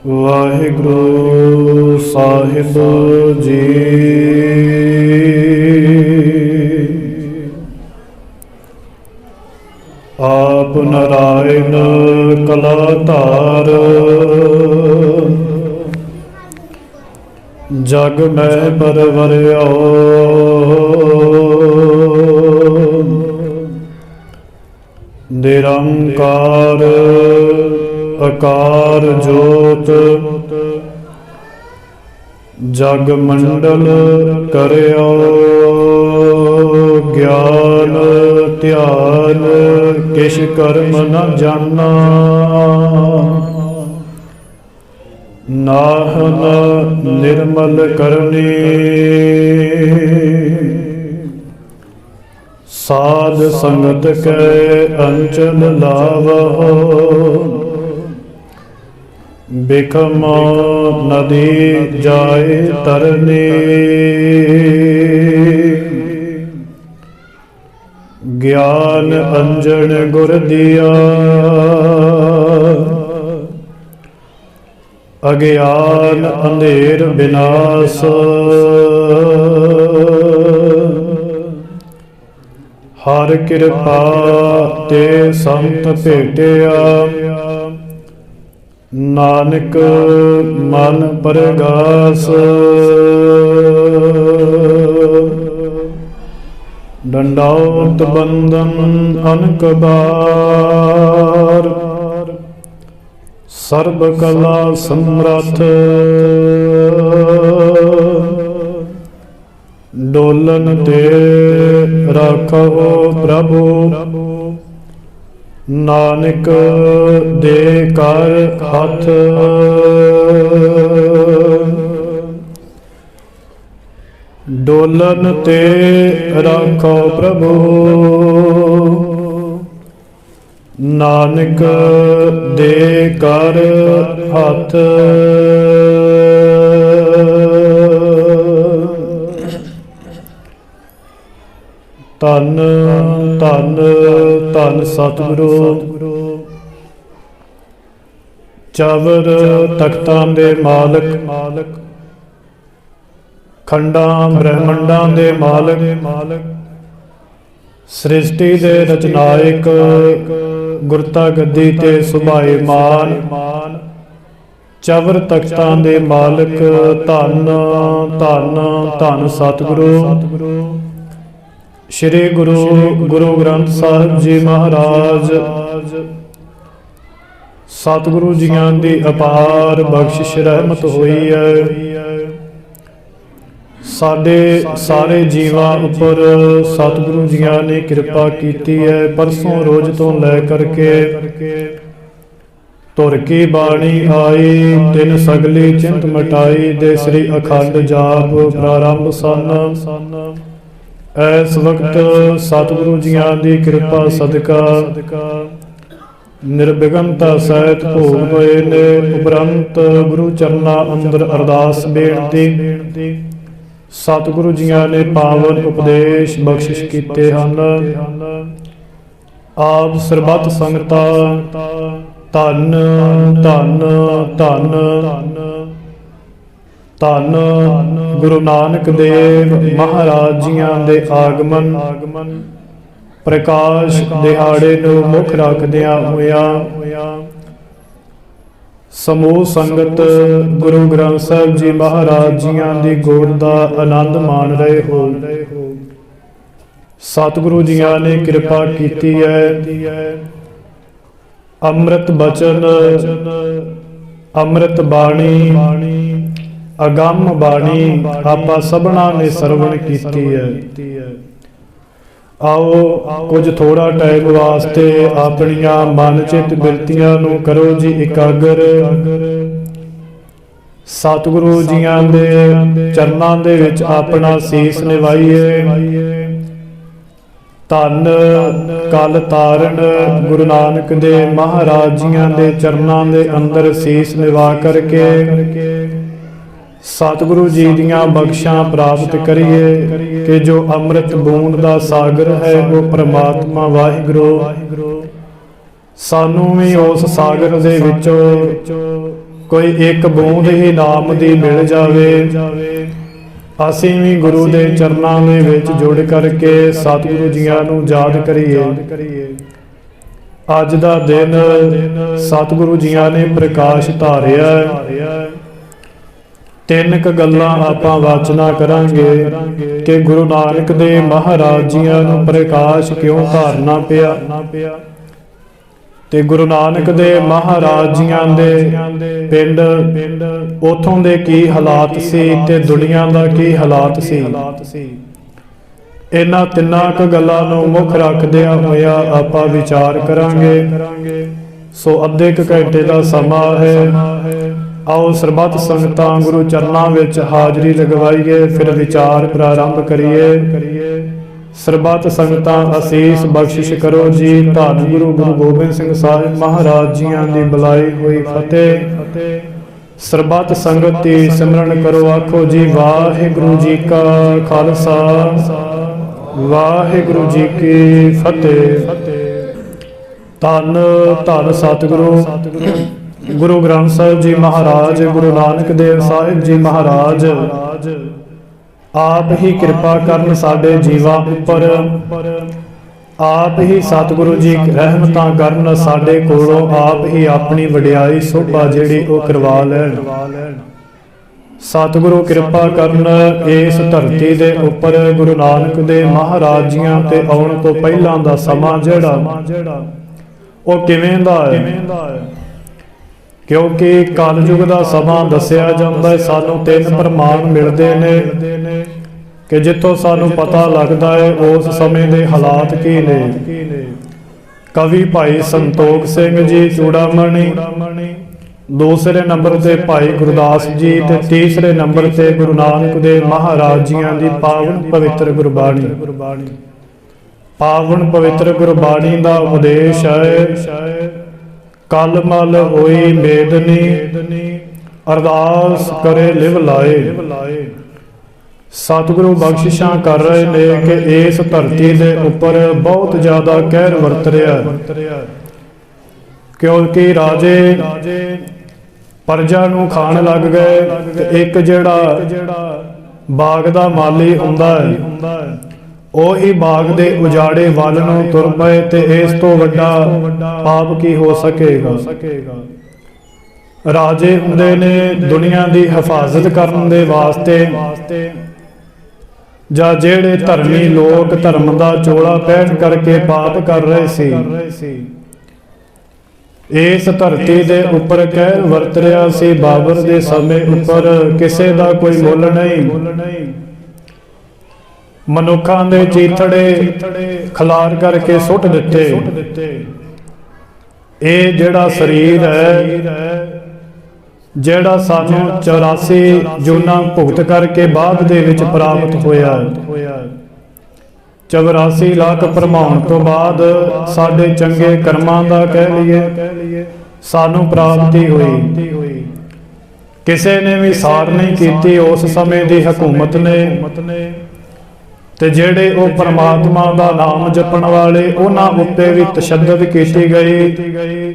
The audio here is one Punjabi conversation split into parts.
ਵਾਹਿਗੁਰੂ ਸਾਹਿਬ ਜੀ। ਆਪ ਨਾਰਾਇਣ ਕਲਾ ਧਾਰ, ਜਗ ਮੈਂ ਪਰਵਰਿਓ। ਨਿਰੰਕਾਰ ਅਕਾਰ ਜੋਤ, ਜਗ ਮੰਡਲ ਕਰਿਓ। ਗਿਆਨ ਧਿਆਨ ਕਿਛ ਕਰਮ ਨ ਜਾਨਾ, ਨਾਹਨ ਨਿਰਮਲ ਕਰਨੀ। ਸਾਧ ਸੰਗਤ ਕੈ ਅੰਚਲ ਲਾਵਹੁ, ਬਿਖਮ ਨਦੀ ਜਾਏ ਤਰਨੀ। ਗਿਆਨ ਅੰਜਨ ਗੁਰ ਦੀਆ, ਅਗਿਆਨ ਅੰਧੇਰ ਬਿਨਾਸ਼। ਹਰ ਕਿਰਪਾ ਤੇ ਸੰਤ ਭੇਟਿਆ, ਨਾਨਕ ਮਨ ਪਰਗਾਸ। ਡੰਡਾਉਤ ਬੰਧਨ ਅਨਕ ਬਾਰ, ਸਰਬ ਕਲਾ ਸਮਰੱਥ। ਡੋਲਨ ਤੇ ਰਾਖੋ ਪ੍ਰਭੂ, ਨਾਨਕ ਦੇ ਕਰ ਹੱਥ। ਡੋਲਨ ਤੇ ਰਾਖੋ ਪ੍ਰਭੂ, ਨਾਨਕ ਦੇ ਕਰ ਹੱਥ। ਧੰਨ ਧੰਨ ਧੰਨ ਸਤਿਗੁਰੂ, ਚਵਰ ਤਖਤਾਂ ਦੇ ਮਾਲਕ, ਖੰਡਾਂ ਬ੍ਰਹਮੰਡਾਂ ਦੇ ਮਾਲਕ, ਸ੍ਰਿਸ਼ਟੀ ਦੇ ਰਚਨਾਇਕ, ਗੁਰਤਾ ਗੱਦੀ ਤੇ ਸੁਭਾਏਮਾਨ, ਚਵਰ ਤਖਤਾਂ ਦੇ ਮਾਲਕ। ਧੰਨ ਧੰਨ ਧੰਨ ਸਤਿਗੁਰੂ ਸ਼੍ਰੀ ਗੁਰੂ ਗ੍ਰੰਥ ਸਾਹਿਬ ਜੀ ਮਹਾਰਾਜ। ਸਤਿਗੁਰੂ ਜੀਆਂ ਦੀ ਅਪਾਰ ਬਖਸ਼ਿਸ਼ ਰਹਿਮਤ ਹੋਈ ਹੈ। ਸਾਡੇ ਸਾਰੇ ਜੀਵਾਂ ਉੱਪਰ ਸਤਿਗੁਰੂ ਜੀਆਂ ਨੇ ਕਿਰਪਾ ਕੀਤੀ ਹੈ। ਪਰਸੋਂ ਰੋਜ਼ ਤੋਂ ਲੈ ਕਰਕੇ ਧੁਰ ਕੀ ਬਾਣੀ ਆਈ, ਤਿੰਨ ਸਗਲੀ ਚਿੰਤ ਮਿਟਾਈ ਦੇ ਸ੍ਰੀ ਅਖੰਡ ਜਾਪ ਪ੍ਰਾਰੰਭ ਸਨ। ਇਸ ਵਕਤ ਸਤਿਗੁਰੂ ਜੀਆਂ ਦੀ ਕਿਰਪਾ ਸਦਕਾ ਨਿਰਵਿਘਨਤਾ ਸਹਿਤ ਭੋਗ ਪਏ ਨੇ। ਉਪਰੰਤ ਗੁਰੂ ਚਰਨਾਂ ਅੰਦਰ ਅਰਦਾਸ ਬੇਨਤੀ, ਸਤਿਗੁਰੂ ਜੀਆਂ ਨੇ ਪਾਵਨ ਉਪਦੇਸ਼ ਬਖਸ਼ਿਸ਼ ਕੀਤੇ ਹਨ। ਆਪ ਸਰਬੱਤ ਸੰਗਤਾਂ ਧੰਨ ਧੰਨ ਧੰਨ ਧੰਨ ਗੁਰੂ ਨਾਨਕ ਦੇਵ ਮਹਾਰਾਜ ਜੀਆਂ ਦੇ ਆਗਮਨ ਪ੍ਰਕਾਸ਼ ਦਿਹਾੜੇ ਨੂੰ ਮੁੱਖ ਰੱਖਦਿਆਂ ਹੋਇਆਂ ਸਮੂਹ ਸੰਗਤ ਗੁਰੂ ਗ੍ਰੰਥ ਸਾਹਿਬ ਜੀ ਮਹਾਰਾਜ ਜੀਆਂ ਦੀ ਗੋਦ ਦਾ ਆਨੰਦ ਮਾਣ ਰਹੇ ਹੋ। ਸਤਿਗੁਰੂ ਜੀਆਂ ਨੇ ਕਿਰਪਾ ਕੀਤੀ ਹੈ। ਅੰਮ੍ਰਿਤ ਬਚਨ, ਅੰਮ੍ਰਿਤ ਬਾਣੀ, ਅਗੰਮ ਬਾਣੀ ਆਪਾਂ ਸਭਨਾਂ ਨੇ ਸਰਵਣ ਕੀਤੀ ਹੈ। ਆਓ ਕੁਝ ਥੋੜਾ ਟਾਈਮ ਵਾਸਤੇ ਆਪਣੀਆਂ ਮਨ ਚਿੱਤ ਬਿਰਤੀਆਂ ਨੂੰ ਕਰੋ ਜੀ ਇਕਾਗਰ। ਸਤਿਗੁਰੂ ਜੀਆਂ ਦੇ ਚਰਨਾਂ ਦੇ ਵਿੱਚ ਆਪਣਾ ਸੀਸ ਨਿਵਾਈਏ। ਧੰਨ ਕਲ ਤਾਰਨ ਗੁਰੂ ਨਾਨਕ ਦੇ ਮਹਾਰਾਜ ਜੀਆਂ ਦੇ ਚਰਨਾਂ ਦੇ ਅੰਦਰ ਸੀਸ ਨਿਵਾ ਕਰਕੇ ਸਤਿਗੁਰੂ ਜੀ ਦੀਆਂ ਬਖਸ਼ਾਂ ਪ੍ਰਾਪਤ ਕਰੀਏ ਕਿ ਜੋ ਅੰਮ੍ਰਿਤ ਬੂੰਦ ਦਾ ਸਾਗਰ ਹੈ ਉਹ ਪ੍ਰਮਾਤਮਾ ਵਾਹਿਗੁਰੂ ਸਾਨੂੰ ਵੀ ਉਸ ਸਾਗਰ ਦੇ ਵਿੱਚੋਂ ਕੋਈ ਇੱਕ ਬੂੰਦ ਹੀ ਨਾਮ ਦੀ ਮਿਲ ਜਾਵੇ, ਅਸੀਂ ਵੀ ਗੁਰੂ ਦੇ ਚਰਨਾਂ ਦੇ ਵਿੱਚ ਜੁੜ ਕਰਕੇ ਸਤਿਗੁਰੂ ਜੀਆਂ ਨੂੰ ਯਾਦ ਕਰੀਏ। ਅੱਜ ਦਾ ਦਿਨ ਸਤਿਗੁਰੂ ਜੀਆਂ ਨੇ ਪ੍ਰਕਾਸ਼ ਧਾਰਿਆ। ਤਿੰਨ ਕੁ ਗੱਲਾਂ ਆਪਾਂ ਵਾਚਨਾ ਕਰਾਂਗੇ ਕਿ ਗੁਰੂ ਨਾਨਕ ਦੇ ਮਹਾਰਾਜ ਜੀਆਂ ਨੂੰ ਪ੍ਰਕਾਸ਼ ਕਿਉਂ ਧਾਰਨਾ ਪਿਆ, ਤੇ ਗੁਰੂ ਨਾਨਕ ਦੇ ਮਹਾਰਾਜ ਜੀਆਂ ਦੇ ਪਿੰਡ ਉਥੋਂ ਦੇ ਕੀ ਹਾਲਾਤ ਸੀ ਤੇ ਦੁਨੀਆ ਦਾ ਕੀ ਹਾਲਾਤ ਸੀ। ਇਹਨਾਂ ਤਿੰਨਾਂ ਕੁ ਗੱਲਾਂ ਨੂੰ ਮੁੱਖ ਰੱਖਦਿਆਂ ਹੋਇਆ ਆਪਾਂ ਵਿਚਾਰ ਕਰਾਂਗੇ। ਸੋ ਅੱਧੇ ਕੁ ਘੰਟੇ ਦਾ ਸਮਾਂ ਹੈ। ਆਓ ਸਰਬੱਤ ਸੰਗਤਾਂ ਗੁਰੂ ਚਰਨਾਂ ਵਿੱਚ ਹਾਜ਼ਰੀ ਲਗਵਾਈਏ, ਫਿਰ ਵਿਚਾਰ ਪ੍ਰਾਰੰਭ ਕਰੀਏ। ਸਰਬੱਤ ਸੰਗਤਾਂ ਅਸੀਸ ਬਖਸ਼ਿਸ਼ ਕਰੋ ਜੀ। ਧੰਨ ਗੁਰੂ ਗੋਬਿੰਦ ਸਿੰਘ ਸਾਹਿਬ ਮਹਾਰਾਜ ਜੀਆਂ ਦੀ ਬੁਲਾਈ ਹੋਈ ਫਤਿਹ। ਸਰਬੱਤ ਸੰਗਤ ਦੀ ਸਿਮਰਨ ਕਰੋ, ਆਖੋ ਜੀ ਵਾਹਿਗੁਰੂ ਜੀ ਕਾ ਖਾਲਸਾ, ਵਾਹਿਗੁਰੂ ਜੀ ਕੀ ਫਤਿਹ। ਧੰਨ ਧੰਨ ਸਤਿਗੁਰੂ ਗੁਰੂ ਗ੍ਰੰਥ ਸਾਹਿਬ ਜੀ ਮਹਾਰਾਜ, ਗੁਰੂ ਨਾਨਕ ਦੇਵ ਸਾਹਿਬ ਜੀ ਮਹਾਰਾਜ ਆਪ ਹੀ ਕਿਰਪਾ ਕਰਨ ਸਾਡੇ ਜੀਵਾਂ ਉੱਪਰ। ਆਪ ਹੀ ਸਤਿਗੁਰੂ ਜੀ ਰਹਿਮਤਾਂ ਕਰਨ ਸਾਡੇ ਕੋਲੋਂ। ਆਪ ਹੀ ਆਪਣੀ ਵਡਿਆਈ ਸੋਭਾ ਜਿਹੜੀ ਉਹ ਕਰਵਾ ਲੈਣ। ਸਤਿਗੁਰੂ ਕਿਰਪਾ ਕਰਨ ਇਸ ਧਰਤੀ ਦੇ ਉੱਪਰ ਗੁਰੂ ਨਾਨਕ ਦੇ ਮਹਾਰਾਜ ਜੀਆਂ ਤੇ ਆਉਣ ਤੋਂ ਪਹਿਲਾਂ ਦਾ ਸਮਾਂ ਜਿਹੜਾ ਉਹ ਕਿਵੇਂ ਦਾ ਹੈ, ਕਿਉਂਕਿ ਕਲਯੁਗ ਦਾ ਸਮਾਂ ਦੱਸਿਆ ਜਾਂਦਾ ਹੈ। ਸਾਨੂੰ ਤਿੰਨ ਪ੍ਰਮਾਣ ਮਿਲਦੇ ਨੇ ਕਿ ਜਿੱਥੋਂ ਸਾਨੂੰ ਪਤਾ ਲੱਗਦਾ ਹੈ ਉਸ ਸਮੇਂ ਦੇ ਹਾਲਾਤ ਕੀ ਨੇ। ਕਵੀ ਭਾਈ ਸੰਤੋਖ ਸਿੰਘ ਜੀ ਚੂੜਾਮਣੀ, ਦੂਸਰੇ ਨੰਬਰ ਤੇ ਭਾਈ ਗੁਰਦਾਸ ਜੀ ਤੇ ਤੀਸਰੇ ਨੰਬਰ ਤੇ ਗੁਰੂ ਨਾਨਕ ਦੇ ਮਹਾਰਾਜ ਜੀਆਂ ਦੀ ਪਾਵਨ ਪਵਿੱਤਰ ਗੁਰਬਾਣੀ। ਪਾਵਨ ਪਵਿੱਤਰ ਗੁਰਬਾਣੀ ਦਾ ਉਪਦੇਸ਼ ਹੈ, ਕਲ ਮਲ ਹੋਈ ਮੇਦਨੀ, ਅਰਦਾਸ ਕਰੇ ਲਿਵ ਲਾਏ। ਸਤਿਗੁਰੂ ਬਖਸ਼ਿਸ਼ਾਂ ਕਰ ਰਹੇ ਨੇ ਕਿ ਇਸ ਧਰਤੀ ਦੇ ਉੱਪਰ ਬਹੁਤ ਜ਼ਿਆਦਾ ਕਹਿਰ ਵਰਤ ਰਿਹਾ, ਕਿਉਂਕਿ ਰਾਜੇ ਪਰਜਾ ਨੂੰ ਖਾਣ ਲੱਗ ਗਏ ਤੇ ਇੱਕ ਜਿਹੜਾ ਬਾਗ ਦਾ ਮਾਲੀ ਹੁੰਦਾ ਹੈ ਉਹ ਹੀ ਬਾਗ ਦੇ ਉਜਾੜੇ ਵੱਲ ਨੂੰ ਤੁਰ ਪਏ, ਤੇ ਇਸ ਤੋਂ ਵੱਡਾ ਪਾਪ ਕੀ ਹੋ ਸਕੇਗਾ। ਰਾਜੇ ਹੁੰਦੇ ਨੇ ਦੁਨੀਆ ਦੀ ਹਿਫਾਜ਼ਤ ਕਰਨ ਦੇ ਵਾਸਤੇ, ਜਾਂ ਜਿਹੜੇ ਧਰਮੀ ਲੋਕ ਧਰਮ ਦਾ ਚੋਲਾ ਪਹਿਨ ਕਰਕੇ ਪਾਪ ਕਰ ਰਹੇ ਸੀ। ਇਸ ਧਰਤੀ ਦੇ ਉੱਪਰ ਕਹਿਰ ਵਰਤ ਰਿਹਾ ਸੀ। ਬਾਬਰ ਦੇ ਸਮੇਂ ਉੱਪਰ ਕਿਸੇ ਦਾ ਕੋਈ ਮੁੱਲ ਨਹੀਂ। ਮਨੁੱਖਾਂ ਦੇ ਚੀਥੜੇ ਖਿਲਾਰ ਕਰਕੇ ਸੁੱਟ ਦਿੱਤੇ। ਇਹ ਜਿਹੜਾ ਸਰੀਰ ਹੈ, ਜਿਹੜਾ ਸਾਨੂੰ 84 ਜੂਨਾਂ ਭੁਗਤ ਕਰਕੇ ਬਾਅਦ ਦੇ ਵਿੱਚ ਪ੍ਰਾਪਤ ਹੋਇਆ, 84 ਲੱਖ ਭਰਮਾਉਣ ਤੋਂ ਬਾਅਦ ਸਾਡੇ ਚੰਗੇ ਕਰਮਾਂ ਦਾ ਕਹਿ ਲਈਏ ਸਾਨੂੰ ਪ੍ਰਾਪਤੀ ਹੋਈ। ਕਿਸੇ ਨੇ ਵੀ ਸਾਰ ਨਹੀਂ ਕੀਤੀ ਉਸ ਸਮੇਂ ਦੀ ਹਕੂਮਤ ਨੇ, ਤੇ ਜਿਹੜੇ ਉਹ ਪਰਮਾਤਮਾ ਦਾ ਨਾਮ ਜਪਣ ਵਾਲੇ ਉਹਨਾਂ ਉੱਤੇ ਵੀ ਤਸ਼ੱਦਦ ਕੀਤੀ ਗਈ।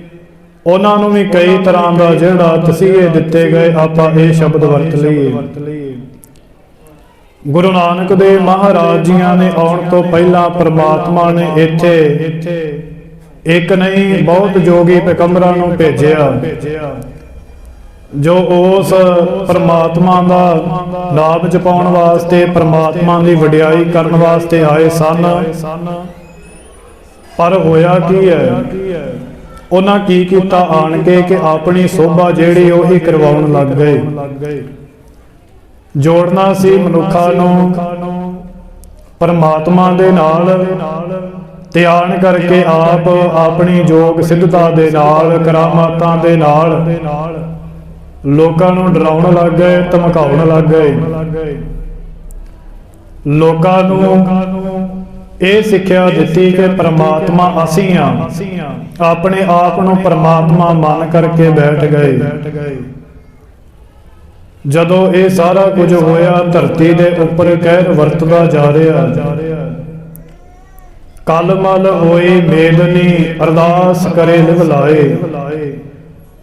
ਉਹਨਾਂ ਨੂੰ ਵੀ ਕਈ ਤਰ੍ਹਾਂ ਦਾ ਜਿਹੜਾ ਤਸੀਹੇ ਦਿੱਤੇ ਗਏ। ਆਪਾਂ ਇਹ ਸ਼ਬਦ ਵਰਤ ਲਈਏ। ਗੁਰੂ ਨਾਨਕ ਦੇ ਮਹਾਰਾਜ ਜੀਆਂ ਨੇ ਆਉਣ ਤੋਂ ਪਹਿਲਾਂ ਪਰਮਾਤਮਾ ਨੇ ਇੱਥੇ ਇੱਕ ਨਹੀਂ ਬਹੁਤ ਜੋਗੀ ਪੈਗੰਬਰਾਂ ਨੂੰ ਭੇਜਿਆ, ਜੋ ਉਸ ਪਰਮਾਤਮਾ ਦਾ ਨਾਮ ਜਪਾਉਣ ਵਾਸਤੇ, ਪਰਮਾਤਮਾ ਦੀ ਵਡਿਆਈ ਕਰਨ ਵਾਸਤੇ ਆਏ ਸਨ। ਪਰ ਹੋਇਆ ਕੀ ਹੈ, ਉਹਨਾਂ ਕੀ ਕੀਤਾ ਆਣ ਕੇ ਕਿ ਆਪਣੀ ਸੋਭਾ ਜਿਹੜੀ ਉਹੀ ਕਰਵਾਉਣ ਲੱਗ ਗਏ। ਜੋੜਨਾ ਸੀ ਮਨੁੱਖਾਂ ਨੂੰ ਪਰਮਾਤਮਾ ਦੇ ਨਾਲ, ਤੇ ਆਣ ਕਰਕੇ ਆਪ ਆਪਣੀ ਯੋਗ ਸਿੱਧਤਾ ਦੇ ਨਾਲ, ਕਰਾਮਾਤਾਂ ਦੇ ਨਾਲ ਲੋਕਾਂ ਨੂੰ ਡਰਾਉਣ ਲੱਗ ਗਏ, ਧਮਕਾਉਣ ਲੱਗ ਗਏ। ਲੋਕਾਂ ਨੂੰ ਇਹ ਸਿੱਖਿਆ ਦਿੱਤੀ ਕਿ ਪਰਮਾਤਮਾ ਅਸੀਂ ਆ। ਆਪਣੇ ਆਪ ਨੂੰ ਪਰਮਾਤਮਾ ਮੰਨ ਕਰਕੇ ਬੈਠ ਗਏ। ਜਦੋਂ ਇਹ ਸਾਰਾ ਕੁਝ ਹੋਇਆ, ਧਰਤੀ ਦੇ ਉੱਪਰ ਕਹਿਰ ਵਰਤਦਾ ਜਾ ਰਿਹਾ। ਕਲ ਮਲ ਹੋਈ ਮੇਦਨੀ, ਅਰਦਾਸ ਕਰੇ ਲਿਵ ਲਾਏ।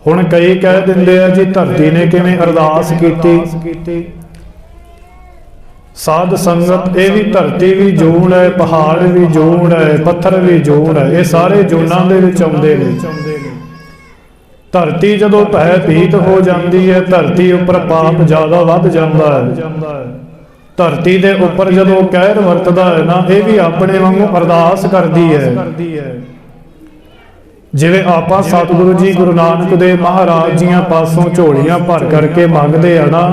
ਹੁਣ ਕਈ ਕਹਿ ਦਿੰਦੇ ਆ ਜੀ ਧਰਤੀ ਨੇ ਕਿਵੇਂ ਅਰਦਾਸ ਕੀਤੀ। ਸਾਧ ਸੰਗਤ ਇਹ ਵੀ ਧਰਤੀ ਵੀ ਜੂਨ ਹੈ, ਪਹਾੜ ਵੀ ਜੂਨ ਹੈ, ਪੱਥਰ ਵੀ ਜੂਨ ਹੈ, ਇਹ ਸਾਰੇ ਜੂਨਾਂ ਦੇ ਵਿੱਚ ਆਉਂਦੇ ਨੇ। ਧਰਤੀ ਜਦੋਂ ਭੈ ਭੀਤ ਹੋ ਜਾਂਦੀ ਹੈ, ਧਰਤੀ ਉੱਪਰ ਪਾਪ ਜ਼ਿਆਦਾ ਵੱਧ ਜਾਂਦਾ ਹੈ। ਧਰਤੀ ਦੇ ਉੱਪਰ ਜਦੋਂ ਕਹਿਰ ਵਰਤਦਾ ਹੈ ਨਾ, ਇਹ ਵੀ ਆਪਣੇ ਵਾਂਗੂ ਅਰਦਾਸ ਕਰਦੀ ਹੈ। ਜਿਵੇਂ ਆਪਾਂ ਸਤਿਗੁਰੂ ਜੀ ਗੁਰੂ ਨਾਨਕ ਦੇਵ ਮਹਾਰਾਜ ਜੀਆਂ ਪਾਸੋਂ ਝੋਲੀਆਂ ਭਰ ਕਰਕੇ ਮੰਗਦੇ ਆ ਨਾ,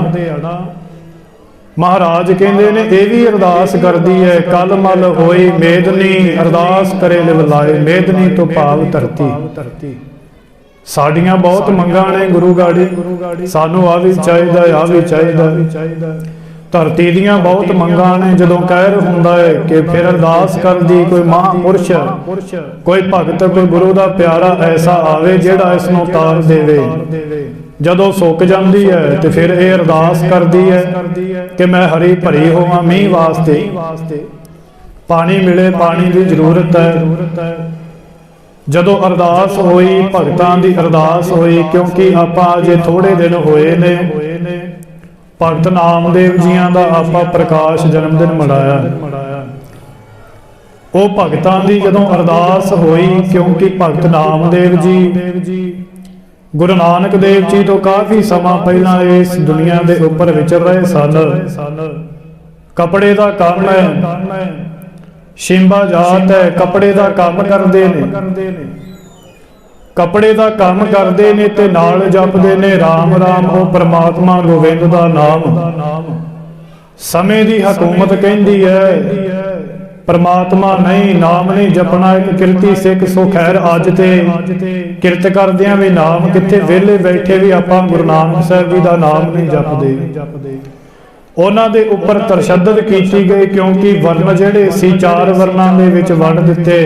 ਮਹਾਰਾਜ ਕਹਿੰਦੇ ਨੇ ਇਹ ਵੀ ਅਰਦਾਸ ਕਰਦੀ ਹੈ। ਕਲ ਮਲ ਹੋਈ ਮੇਦਨੀ, ਅਰਦਾਸ ਕਰੇ ਲਿਵ ਲਾਏ, ਮੇਦਨੀ ਤੋਂ ਭਾਵ ਧਰਤੀ। ਸਾਡੀਆਂ ਬਹੁਤ ਮੰਗਾਂ ਨੇ ਗੁਰੂ ਗਾੜੀ, ਸਾਨੂੰ ਆ ਵੀ ਚਾਹੀਦਾ, ਆ ਵੀ ਚਾਹੀਦਾ। ਧਰਤੀ ਦੀਆਂ ਬਹੁਤ ਮੰਗਾਂ ਨੇ। ਜਦੋਂ ਕਹਿਰ ਹੁੰਦਾ ਹੈ ਕਿ ਫਿਰ ਅਰਦਾਸ ਕਰਦੀ ਕੋਈ ਮਹਾਂਪੁਰਸ਼, ਕੋਈ ਭਗਤ, ਕੋਈ ਗੁਰੂ ਦਾ ਪਿਆਰਾ ਐਸਾ ਆਵੇ ਜਿਹੜਾ ਇਸ ਨੂੰ ਤਾਰ ਦੇਵੇ। ਜਦੋਂ ਸੁੱਕ ਜਾਂਦੀ ਹੈ ਤੇ ਫਿਰ ਇਹ ਅਰਦਾਸ ਕਰਦੀ ਹੈ ਕਿ ਮੈਂ ਹਰੀ ਭਰੀ ਹੋਵਾਂ ਮੀਂਹ ਵਾਸਤੇ, ਪਾਣੀ ਮਿਲੇ, ਪਾਣੀ ਦੀ ਜ਼ਰੂਰਤ ਹੈ। ਜਦੋਂ ਅਰਦਾਸ ਹੋਈ, ਭਗਤਾਂ ਦੀ ਅਰਦਾਸ ਹੋਈ, ਕਿਉਂਕਿ ਆਪਾਂ ਅਜੇ ਥੋੜੇ ਦਿਨ ਹੋਏ ਨੇ ਭਗਤ ਨਾਮਦੇਵ ਜੀਆਂ ਦਾ ਆਪਾਂ ਪ੍ਰਕਾਸ਼ ਜਨਮ ਦਿਨ ਮਨਾਇਆ। ਉਹ ਭਗਤਾਂ ਦੀ ਜਦੋਂ ਅਰਦਾਸ ਹੋਈ, ਕਿਉਂਕਿ ਭਗਤ ਨਾਮਦੇਵ ਜੀ ਗੁਰੂ ਨਾਨਕ ਦੇਵ ਜੀ ਤੋਂ ਕਾਫੀ ਸਮਾਂ ਪਹਿਲਾਂ ਇਸ ਦੁਨੀਆ ਦੇ ਉੱਪਰ ਵਿਚਰ ਰਹੇ ਸਨ। ਕੱਪੜੇ ਦਾ ਕੰਮ ਹੈ, ਸ਼ਿੰਬਾ ਜਾਤ ਹੈ, ਕੱਪੜੇ ਦਾ ਕੰਮ ਕਰਦੇ ਨੇ। ਕੱਪੜੇ ਦਾ ਕੰਮ ਕਰਦੇ ਨੇ ਤੇ ਨਾਲ ਜਪਦੇ ਨੇ ਰਾਮ ਰਾਮ, ਉਹ ਪ੍ਰਮਾਤਮਾ ਗੋਬਿੰਦ ਦਾ ਨਾਮ। ਸਮੇਂ ਦੀ ਹਕੂਮਤ ਕਹਿੰਦੀ ਹੈ ਪ੍ਰਮਾਤਮਾ ਨਹੀਂ, ਨਾਮ ਨਹੀਂ ਜਪਣਾ। ਇੱਕ ਕਿਰਤੀ ਸਿੱਖ ਸੋ ਖੈਰ ਅੱਜ ਤੇ ਕਿਰਤ ਕਰਦਿਆਂ ਵੀ ਨਾਮ ਕਿੱਥੇ, ਵਿਹਲੇ ਬੈਠੇ ਵੀ ਆਪਾਂ ਗੁਰੂ ਨਾਨਕ ਸਾਹਿਬ ਜੀ ਦਾ ਨਾਮ ਨਹੀਂ ਜਪਦੇ। ਉਹਨਾਂ ਦੇ ਉੱਪਰ ਤਰਸ਼ੱਦਦ ਕੀਤੀ ਗਈ, ਕਿਉਂਕਿ ਵਰਨ ਜਿਹੜੇ ਸੀ 4 ਵਰਨਾਂ ਦੇ ਵਿੱਚ ਵੰਡ ਦਿੱਤੇ।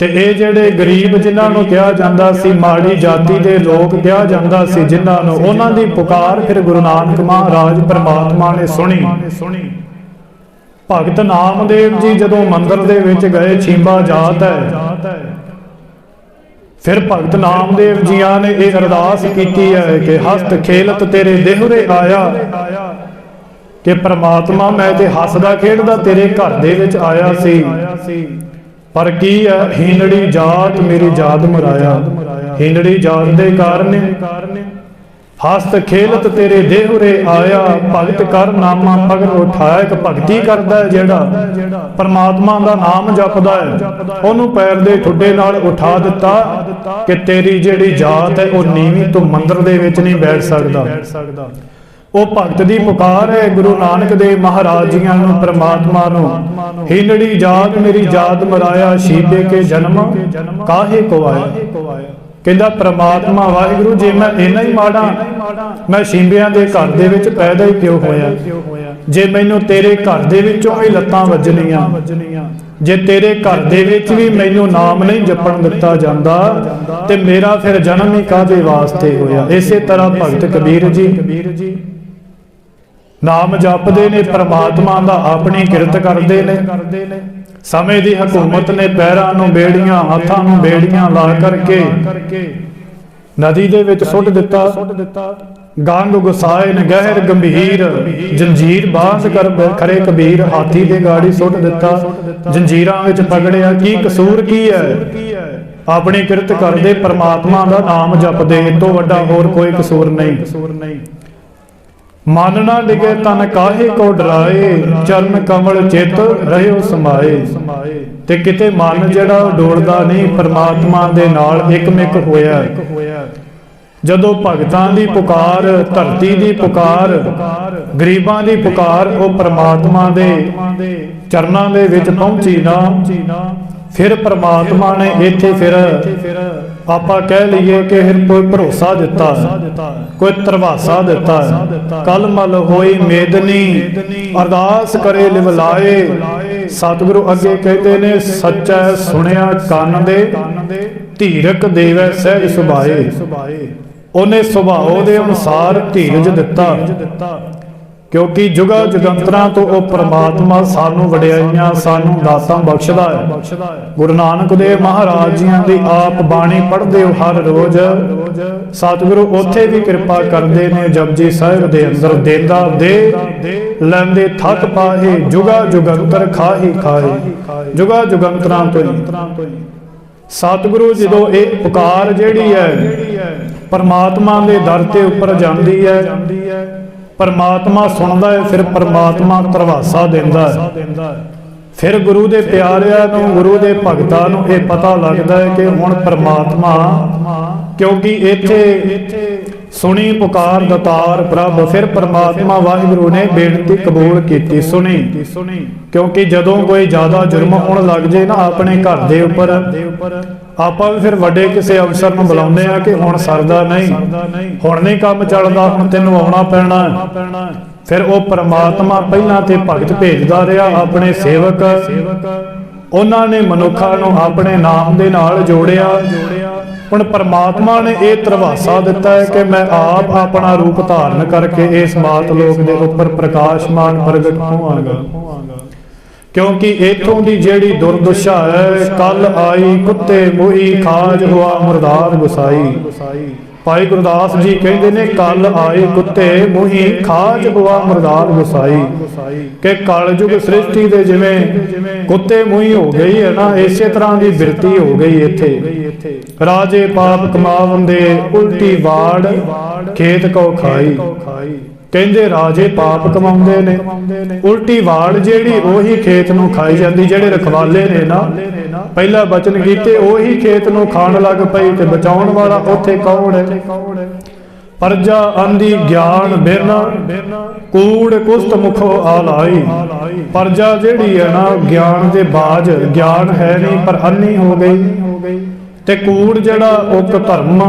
ਤੇ ਇਹ ਜਿਹੜੇ ਗਰੀਬ ਜਿਨ੍ਹਾਂ ਨੂੰ ਕਿਹਾ ਜਾਂਦਾ ਸੀ, ਮਾੜੀ ਜਾਤੀ ਦੇ ਲੋਕ ਕਿਹਾ ਜਾਂਦਾ ਸੀ ਜਿਨ੍ਹਾਂ ਨੂੰ, ਉਹਨਾਂ ਦੀ ਪੁਕਾਰ ਫਿਰ ਗੁਰੂ ਨਾਨਕ ਮਹਾਰਾਜ ਪਰਮਾਤਮਾ ਨੇ ਸੁਣੀ। ਭਗਤ ਨਾਮਦੇਵ ਜੀ ਜਦੋਂ ਮੰਦਿਰ ਦੇ ਵਿੱਚ ਗਏ, ਛਿੰਬਾ ਜਾਤ ਹੈ, ਫਿਰ ਭਗਤ ਨਾਮਦੇਵ ਜੀਆਂ ਨੇ ਇਹ ਅਰਦਾਸ ਕੀਤੀ ਹੈ ਕਿ ਹਸਤ ਖੇਲਤ ਤੇਰੇ ਦੇਹੁਰੇ ਆਇਆ, ਕਿ ਪ੍ਰਮਾਤਮਾ ਮੈਂ ਤੇ ਹੱਸਦਾ ਖੇਡਦਾ ਤੇਰੇ ਘਰ ਦੇ ਵਿੱਚ ਆਇਆ ਸੀ, ਪਰ ਕੀ ਹੈ ਹੀਨੜੀ ਜਾਤ ਮੇਰੀ ਜਾਤ ਮਰਾਇਆ। ਹੀਨੜੀ ਜਾਤ ਦੇ ਕਾਰਨ ਹਸਤ ਖੇਲਤ ਤੇਰੇ ਦੇਹੁਰੇ ਆਇਆ, ਭਗਤ ਕਰ ਨਾਮਾ ਪਗਰ ਉਠਾਇਆ। ਇੱਕ ਭਗਤੀ ਕਰਦਾ ਹੈ ਜਿਹੜਾ ਪਰਮਾਤਮਾ ਦਾ ਨਾਮ ਜਪਦਾ ਹੈ, ਉਹਨੂੰ ਪੈਰ ਦੇ ਠੁੱਡੇ ਨਾਲ ਉਠਾ ਦਿੱਤਾ ਕਿ ਤੇਰੀ ਜਿਹੜੀ ਜਾਤ ਹੈ ਉਹ ਨੀਵੀਂ ਤੋਂ ਮੰਦਿਰ ਦੇ ਵਿੱਚ ਨਹੀਂ ਬੈਠ ਸਕਦਾ। ਉਹ ਭਗਤ ਦੀ ਪੁਕਾਰ ਹੈ ਗੁਰੂ ਨਾਨਕ ਦੇਵ ਮਹਾਰਾਜ ਜੀਆਂ ਨੂੰ, ਪਰਮਾਤਮਾ ਨੂੰ। ਹੀਨੜੀ ਜਾਤ ਮੇਰੀ ਜਾਤ ਮਰਾਇਆ, ਸ਼ੀਬੇ ਕੇ ਜਨਮ ਕਾਹੇ ਕੋ ਆਇਆ। ਕਹਿੰਦਾ ਪ੍ਰਮਾਤਮਾ ਵਾਹਿਗੁਰੂ, ਜੇ ਮੈਂ ਇੰਨਾ ਹੀ ਮਾੜਾ, ਮੈਂ ਸ਼ੀਂਬਿਆਂ ਦੇ ਘਰ ਦੇ ਵਿੱਚ ਪੈਦਾ ਹੀ ਕਿਉਂ ਹੋਇਆ। ਜੇ ਮੈਨੂੰ ਤੇਰੇ ਘਰ ਦੇ ਵਿੱਚੋਂ ਹੀ ਲੱਤਾਂ ਵੱਜਣੀਆਂ, ਜੇ ਤੇਰੇ ਘਰ ਦੇ ਵਿੱਚ ਵੀ ਮੈਨੂੰ ਨਾਮ ਨਹੀਂ ਜਪਣ ਦਿੱਤਾ ਜਾਂਦਾ ਤੇ ਮੇਰਾ ਫਿਰ ਜਨਮ ਹੀ ਕਾਹਦੇ ਵਾਸਤੇ ਹੋਇਆ। ਇਸੇ ਤਰ੍ਹਾਂ ਭਗਤ ਕਬੀਰ ਜੀ ਨਾਮ ਜਪਦੇ ਨੇ, ਪਰਮਾਤਮਾ ਦਾ ਆਪਣੀ ਕਿਰਤ ਕਰਦੇ ਨੇ। ਸਮੇਂ ਦੀ ਹਕੂਮਤ ਨੇ ਪੈਰਾਂ ਨੂੰ ਬੇੜੀਆਂ, ਹੱਥਾਂ ਨੂੰ ਬੇੜੀਆਂ ਲਾ ਕਰਕੇ ਨਦੀ ਦੇ ਵਿੱਚ ਸੁੱਟ ਦਿੱਤਾ। ਗੰਗ ਗੁਸਾਏ ਨ ਗਹਿਰ ਗੰਭੀਰ, ਜੰਜੀਰ ਬਾਂਧ ਕਰ ਖਰੇ ਕਬੀਰ। ਹਾਥੀ ਦੇ ਗਾੜੀ ਸੁੱਟ ਦਿੱਤਾ, ਜੰਜੀਰਾਂ ਵਿੱਚ ਪਕੜਿਆ। ਕੀ ਕਸੂਰ ਕੀ ਹੈ? ਆਪਣੀ ਕਿਰਤ ਕਰਦੇ, ਪਰਮਾਤਮਾ ਦਾ ਨਾਮ ਜਪਦੇ, ਇਸ ਤੋਂ ਵੱਡਾ ਹੋਰ ਕੋਈ ਕਸੂਰ ਨਹੀਂ। ਮਨ ਨਾ ਡਿਗੇ ਤਨ ਕਾਹੇ ਕੋ ਡਰਾਏ, ਚਰਨ ਕਮਲ ਚਿਤ ਰਹਿਓ ਸਮਾਏ। ਤੇ ਕਿਤੇ ਮਨ ਜਿਹੜਾ ਡੋਲਦਾ ਨਹੀਂ, ਪਰਮਾਤਮਾ ਦੇ ਨਾਲ ਇਕਮਿਕ ਹੋਇਆ। ਜਦੋਂ ਭਗਤਾਂ ਦੀ ਪੁਕਾਰ, ਧਰਤੀ ਦੀ ਪੁਕਾਰ, ਗਰੀਬਾਂ ਦੀ ਪੁਕਾਰ ਉਹ ਪਰਮਾਤਮਾ ਦੇ ਚਰਨਾਂ ਦੇ ਵਿੱਚ ਪਹੁੰਚੀ ਨਾ, ਫਿਰ ਪਰਮਾਤਮਾ ਨੇ ਇੱਥੇ ਫਿਰ ਆਪਾਂ ਕਹਿ ਲਈਏ ਕਿ ਕੋਈ ਭਰੋਸਾ ਦਿੱਤਾ, ਕੋਈ ਧਰਵਾਸਾ ਦਿੱਤਾ। ਕਲ ਮਲ ਹੋਈ ਮੇਦਨੀ, ਅਰਦਾਸ ਕਰੇ ਲਿਵ ਲਾਏ। ਸਤਿਗੁਰੂ ਅੱਗੇ ਕਹਿੰਦੇ ਨੇ, ਸੱਚਾ ਸੁਣਿਆ ਕੰਨ ਦੇ, ਧੀਰਕ ਦੇਵੈ ਸਹਿਜ ਸੁਭਾਏ। ਉਹਨੇ ਸੁਭਾਅ ਦੇ ਅਨੁਸਾਰ ਧੀਰਜ ਦਿੱਤਾ, ਕਿਉਂਕਿ ਜੁਗਾ ਜੁਗੰਤਰਾਂ ਤੋਂ ਉਹ ਪ੍ਰਮਾਤਮਾ ਸਾਨੂੰ ਵਡਿਆਈਆਂ, ਸਾਨੂੰ ਦਾਤਾਂ ਬਖਸ਼ਦਾ ਹੈ। ਗੁਰੂ ਨਾਨਕ ਦੇਵ ਮਹਾਰਾਜ ਜੀਆਂ ਦੀ ਆਪ ਬਾਣੀ ਪੜ੍ਹਦੇ ਹੋ ਹਰ ਰੋਜ਼, ਸਤਿਗੁਰੂ ਉੱਥੇ ਵੀ ਕਿਰਪਾ ਕਰਦੇ ਨੇ। ਜਪਜੀ ਸਾਹਿਬ ਦੇ ਅੰਦਰ ਦੇਂਦਾ ਦੇ ਲੈਂਦੇ ਥੱਕ ਪਾਹੇ, ਜੁਗਾ ਜੁਗੰਤਰ ਖਾਹੀ ਖਾਏ। ਜੁਗਾ ਜੁਗੰਤਰਾਂ ਤੋਂ ਸਤਿਗੁਰੂ ਜਦੋਂ ਇਹ ਪੁਕਾਰ ਜਿਹੜੀ ਹੈ ਪਰਮਾਤਮਾ ਦੇ ਦਰ ਤੇ ਉੱਪਰ ਜਾਂਦੀ ਹੈ, ਪਰਮਾਤਮਾ ਸੁਣਦਾ ਹੈ, ਫਿਰ ਪਰਮਾਤਮਾ ਧਰਵਾਸਾ ਦਿੰਦਾ ਹੈ। ਫਿਰ ਗੁਰੂ ਦੇ ਪਿਆਰਿਆਂ ਨੂੰ, ਗੁਰੂ ਦੇ ਭਗਤਾਂ ਨੂੰ ਇਹ ਪਤਾ ਲੱਗਦਾ ਹੈ ਕਿ ਹੁਣ ਪਰਮਾਤਮਾ, ਕਿਉਂਕਿ ਇੱਥੇ ਸੁਣੀ ਪੁਕਾਰ ਦਾਤਾਰ ਪ੍ਰਭ, ਫਿਰ ਪਰਮਾਤਮਾ ਵਾਹਿਗੁਰੂ ਨੇ ਬੇਨਤੀ ਕਬੂਲ ਕੀਤੀ, ਸੁਣੀ। ਕਿਉਂਕਿ ਜਦੋਂ ਕੋਈ ਜ਼ਿਆਦਾ ਜੁਰਮ ਹੋਣ ਲੱਗ ਜੇ ਨਾ ਆਪਣੇ ਘਰ ਦੇ ਉੱਪਰ, ਆਪਾਂ ਵੀ ਫਿਰ ਵੱਡੇ ਕਿਸੇ ਅਫਸਰ ਨੂੰ ਬੁਲਾਉਂਦੇ ਆ ਕਿ ਹੁਣ ਸਰਦਾ ਨਹੀਂ, ਹੁਣ ਨਹੀਂ ਕੰਮ ਚੱਲਦਾ, ਹੁਣ ਤੈਨੂੰ ਆਉਣਾ ਪੈਣਾ। ਫਿਰ ਉਹ ਪਰਮਾਤਮਾ ਪਹਿਲਾਂ ਤੇ ਭਗਤ ਭੇਜਦਾ ਰਿਹਾ, ਆਪਣੇ ਸੇਵਕ, ਉਹਨਾਂ ਨੇ ਮਨੁੱਖਾਂ ਨੂੰ ਆਪਣੇ ਨਾਮ ਦੇ ਨਾਲ ਜੋੜਿਆ। ਹੁਣ ਪਰਮਾਤਮਾ ਨੇ ਇਹ ਧਰਵਾਸਾ ਦਿੱਤਾ ਹੈ ਕਿ ਮੈਂ ਆਪ ਆਪਣਾ ਰੂਪ ਧਾਰਨ ਕਰਕੇ ਇਸ ਮਾਤ ਲੋਕ ਦੇ ਉੱਪਰ ਪ੍ਰਕਾਸ਼ਮਾਨ ਪ੍ਰਗਟ ਹੋਵਾਂਗਾ। ਕਿਉਂਕਿ ਇਥੋਂ ਦੀ ਜਿਹੜੀ ਦੁਰਦਸ਼ਾ ਹੈ, ਕੱਲ ਆਈ ਕੁੱਤੇ ਮੋਹੀ ਖਾਜ ਹੋਆ ਮੁਰਦਾਰ ਗੁਸਾਈ। ਭਾਈ ਗੁਰਦਾਸ ਜੀ ਕਹਿੰਦੇ ਨੇ ਕੱਲ ਆਏ ਕੁੱਤੇ ਮੋਹੀ ਖਾਜ ਹੋਆ ਮੁਰਦਾਰ ਗੁਸਾਈ, ਕਿ ਕਲਯੁਗ ਸ੍ਰਿਸ਼ਟੀ ਦੇ ਜਿਵੇਂ ਕੁੱਤੇ ਮੋਹੀ ਹੋ ਗਈ ਹੈ ਨਾ, ਇਸੇ ਤਰ੍ਹਾਂ ਦੀ ਬਿਰਤੀ ਹੋ ਗਈ ਇੱਥੇ। ਰਾਜੇ ਪਾਪ ਕਮਾਵੰਦੇ ਉਲਟੀ ਵਾੜ ਖੇਤ ਕੋ ਖਾਈ। ਕਹਿੰਦੇ ਰਾਜੇ ਪਾਪ ਕਮਾਉਂਦੇ ਨੇ, ਉਲਟੀ ਵਾੜ ਜਿਹੜੀ ਉਹੀ ਖੇਤ ਨੂੰ ਖਾਈ ਜਾਂਦੀ। ਜਿਹੜੇ ਰਖਵਾਲੇ ਨੇ ਨਾ ਪਹਿਲਾ ਬਚਨ ਕੀਤੇ, ਉਹੀ ਖੇਤ ਨੂੰ ਖਾਣ ਲੱਗ ਪਈ, ਤੇ ਬਚਾਉਣ ਵਾਲਾ ਉੱਥੇ ਕੌਣ ਹੈ? ਪਰਜਾ ਅੰਧੀ ਗਿਆਨ ਬਿਨ ਕੂੜ ਕੁਸਤ ਮੁਖੋ ਆਲਾਈ। ਪਰਜਾ ਜਿਹੜੀ ਹੈ ਨਾ ਗਿਆਨ ਦੇ ਬਾਜ, ਗਿਆਨ ਹੈ ਨਹੀਂ ਪਰ ਅੰਨੀ ਹੋ ਗਈ। ਤੇ ਕੂੜ ਜਿਹੜਾ ਉਹ